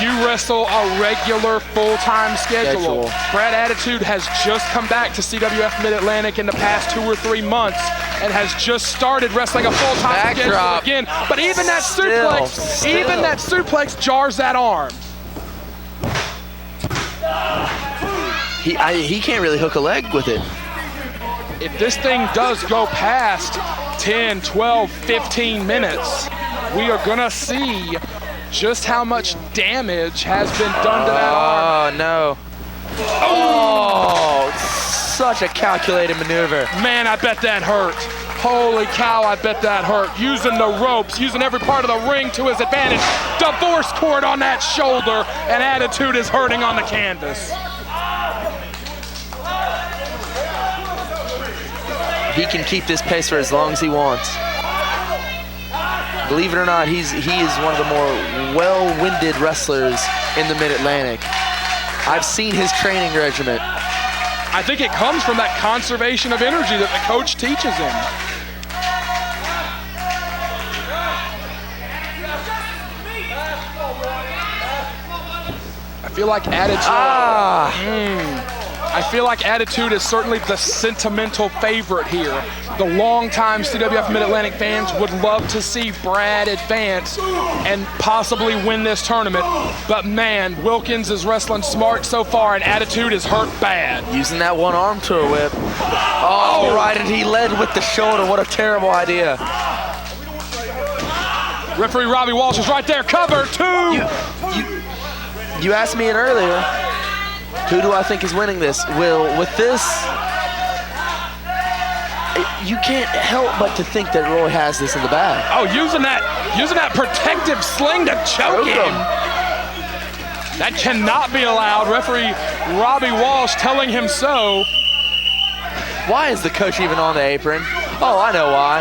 you wrestle a regular full-time schedule. Brad Attitude has just come back to CWF Mid-Atlantic in the past 2 or 3 months and has just started wrestling a full-time schedule again. But even that suplex jars that arm. He can't really hook a leg with it. If this thing does go past 10, 12, 15 minutes, we are gonna see just how much damage has been done to that arm. Oh, no. Oh, such a calculated maneuver. Man, I bet that hurt. Holy cow, I bet that hurt. Using the ropes, using every part of the ring to his advantage. Divorce cord on that shoulder, and Attitude is hurting on the canvas. He can keep this pace for as long as he wants. Believe it or not, he is one of the more well-winded wrestlers in the Mid-Atlantic. I've seen his training regimen. I think it comes from that conservation of energy that the coach teaches him. I feel like attitude. I feel like attitude is certainly the sentimental favorite here. The longtime CWF Mid-Atlantic fans would love to see Brad advance and possibly win this tournament. But man, Wilkins is wrestling smart so far, and attitude is hurt bad. Using that one arm to a whip. Oh, right, and he led with the shoulder. What a terrible idea. Referee Robby Walsh is right there. Cover two. You asked me it earlier. Who do I think is winning this? Will, with this, you can't help but to think that Roy has this in the bag. Oh, using that protective sling to choke him. That cannot be allowed. Referee Robby Walsh telling him so. Why is the coach even on the apron? Oh, I know why.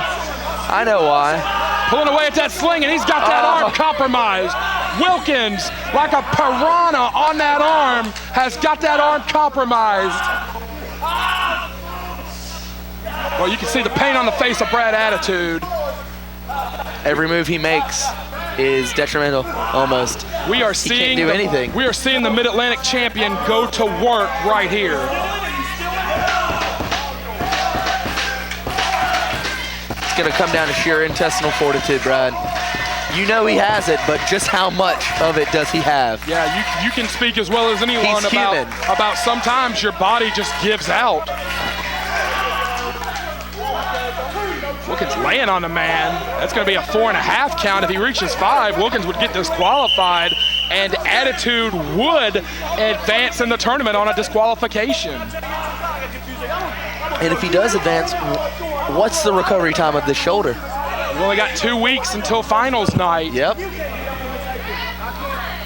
I know why. Pulling away at that sling, and he's got that arm compromised. Wilkins, like a piranha on that arm, has got that arm compromised. Well, you can see the pain on the face of Brad Attitude. Every move he makes is detrimental, almost. We are seeing he can't do anything. We are seeing the Mid-Atlantic champion go to work right here. It's gonna come down to sheer intestinal fortitude, Brad. You know he has it, but just how much of it does he have? Yeah, you can speak as well as anyone about sometimes your body just gives out. Wilkins laying on the man. That's going to be a 4.5 count. If he reaches 5, Wilkins would get disqualified, and Attitude would advance in the tournament on a disqualification. And if he does advance, what's the recovery time of the shoulder? We've only got 2 weeks until finals night. Yep.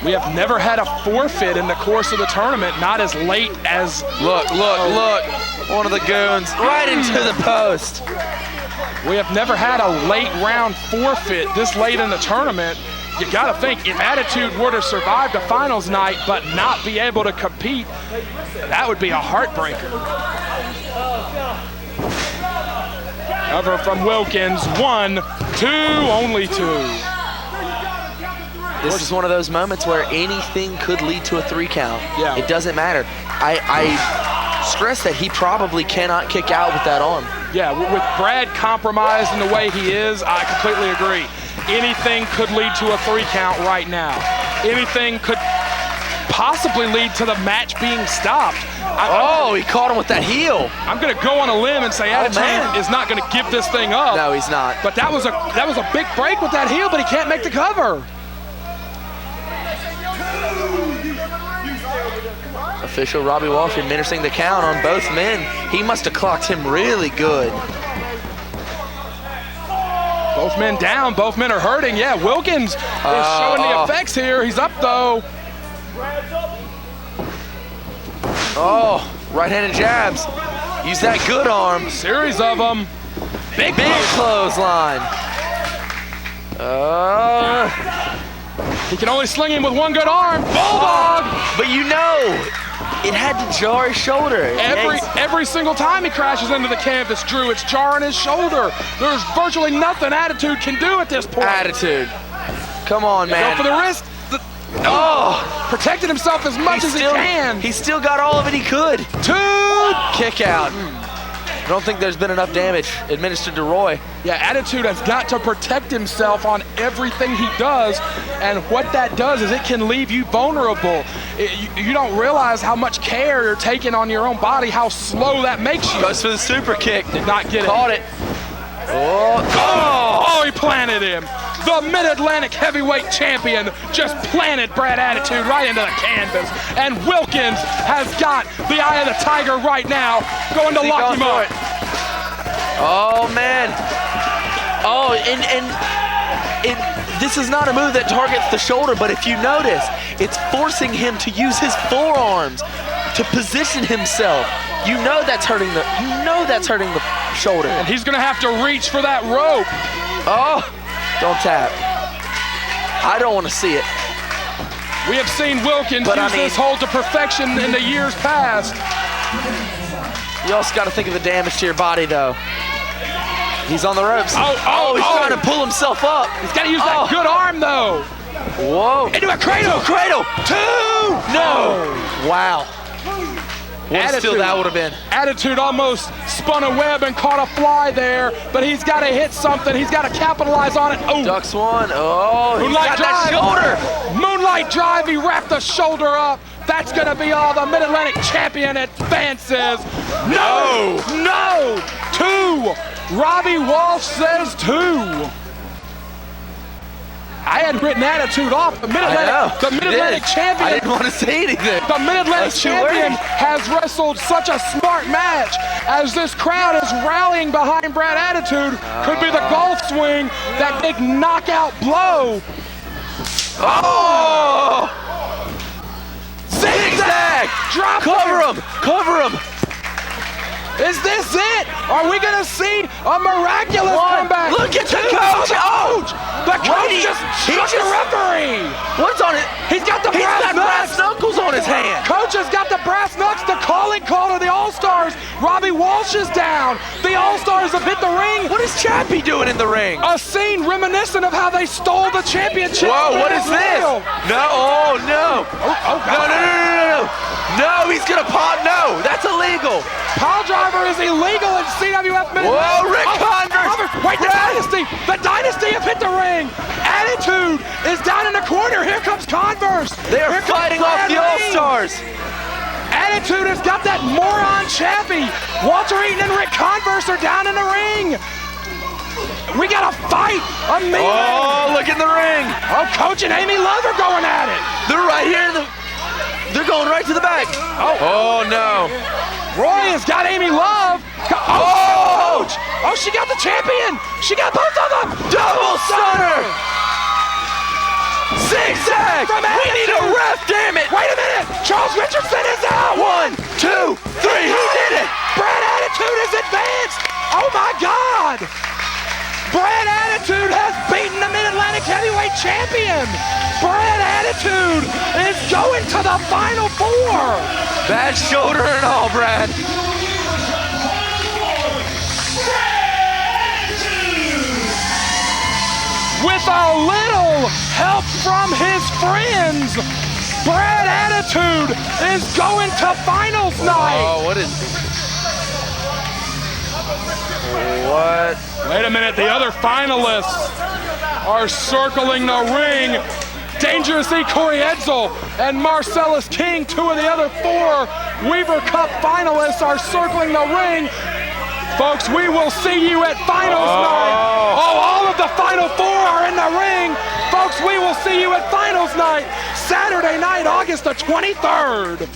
We have never had a forfeit in the course of the tournament, not as late as... Look. One of the goons right into the post. We have never had a late round forfeit this late in the tournament. You gotta think, if Attitude were to survive the finals night but not be able to compete, that would be a heartbreaker. Cover from Wilkins, 1, 2, only 2. This is one of those moments where anything could lead to a 3 count. Yeah. It doesn't matter. I stress that he probably cannot kick out with that arm. Yeah, with Brad compromised in the way he is, I completely agree. Anything could lead to a 3 count right now. Anything could possibly lead to the match being stopped. He caught him with that heel. I'm going to go on a limb and say Attitude is not going to give this thing up. No, he's not. But that was a big break with that heel, but he can't make the cover. Official Robby Walsh administering the count on both men. He must have clocked him really good. Both men down, both men are hurting. Yeah, Wilkins is showing the effects here. He's up though. Right-handed jabs. Use that good arm. Series of them. Big clothesline. He can only sling him with one good arm. Bulldog! But you know, it had to jar his shoulder. Every single time he crashes into the canvas, Drew, it's jarring his shoulder. There's virtually nothing Attitude can do at this point. Attitude. Come on, man. Go for the wrist. Protected himself as much as he can. He still got all of it he could. 2 kick out. I don't think there's been enough damage administered to Roy. Yeah, Attitude has got to protect himself on everything he does, and what that does is it can leave you vulnerable. You don't realize how much care you're taking on your own body, how slow that makes you. Goes for the super kick. Did not get it. Caught it. He planted him. The Mid-Atlantic heavyweight champion just planted Brad Attitude right into the canvas. And Wilkins has got the eye of the tiger right now, going to lock him up. Oh, man. This is not a move that targets the shoulder, but if you notice, it's forcing him to use his forearms to position himself. You know that's hurting the shoulder. And he's gonna have to reach for that rope. Don't tap. I don't want to see it. We have seen Wilkins use this hold to perfection in the years past. You also got to think of the damage to your body, though. He's on the ropes. He's trying to pull himself up. He's got to use that good arm, though. Whoa. Into a cradle. Cradle. 2. No. Wow. What a steal that would have been. Attitude almost spun a web and caught a fly there, but he's got to hit something. He's got to capitalize on it. Oh. Ducks one. Oh, he's Moonlight got drive. that shoulder. Moonlight drive. He wrapped the shoulder up. That's going to be all. The Mid-Atlantic champion advances. No. 2. Robby Walsh says 2. I had written attitude off. The Mid-Atlantic champion. I didn't want to say anything. The Mid-Atlantic champion has wrestled such a smart match as this crowd is rallying behind Brad Attitude. Could be the golf swing, that big knockout blow. Oh! Zigzag! Cover him! Is this it? Are we going to see a miraculous comeback? Look at the coach! The coach just struck the referee! What's on it? He's got the brass knuckles on his hand! Coach has got the brass knucks. The calling call to the All-Stars. Robby Walsh is down. The All-Stars have hit the ring. What is Chappie doing in the ring? A scene reminiscent of how they stole the championship. Whoa, what is this? No, no. No, he's gonna pop. No, that's illegal. Pile driver is illegal in CWF Mid-Atlantic. Whoa, Ric Converse. Wait, the Dynasty have hit the ring. Attitude is down in the corner. Here comes Converse. They are fighting off the All-Stars. Attitude has got that moron Chappie. Walter Eaton and Ric Converse are down in the ring. We got a fight. Look in the ring. Oh, Coach and Amy Love are going at it. They're right here. They're going right to the back. Oh no. Roy has got Amy Love. Coach. Oh, she got the champion. She got both of them. Double stunner. Zigzag. We need a ref, damn it. Wait a minute. Charles Richardson is out. 1, 2, 3. He did it. Brad Attitude is advanced. Oh my God. Brad Attitude has beaten the Mid-Atlantic Heavyweight Champion. Brad Attitude is going to the Final 4. Bad shoulder and all, Brad. With a little help from his friends, Brad Attitude is going to finals night. Oh, what? Wait a minute, the other finalists are circling the ring. Dangerous E. Corey Edsel and Marcellus King, 2 of the other 4 Weaver Cup finalists, are circling the ring. Folks, we will see you at finals night. All of the final 4 are in the ring. Folks, we will see you at finals night, Saturday night, August the 23rd.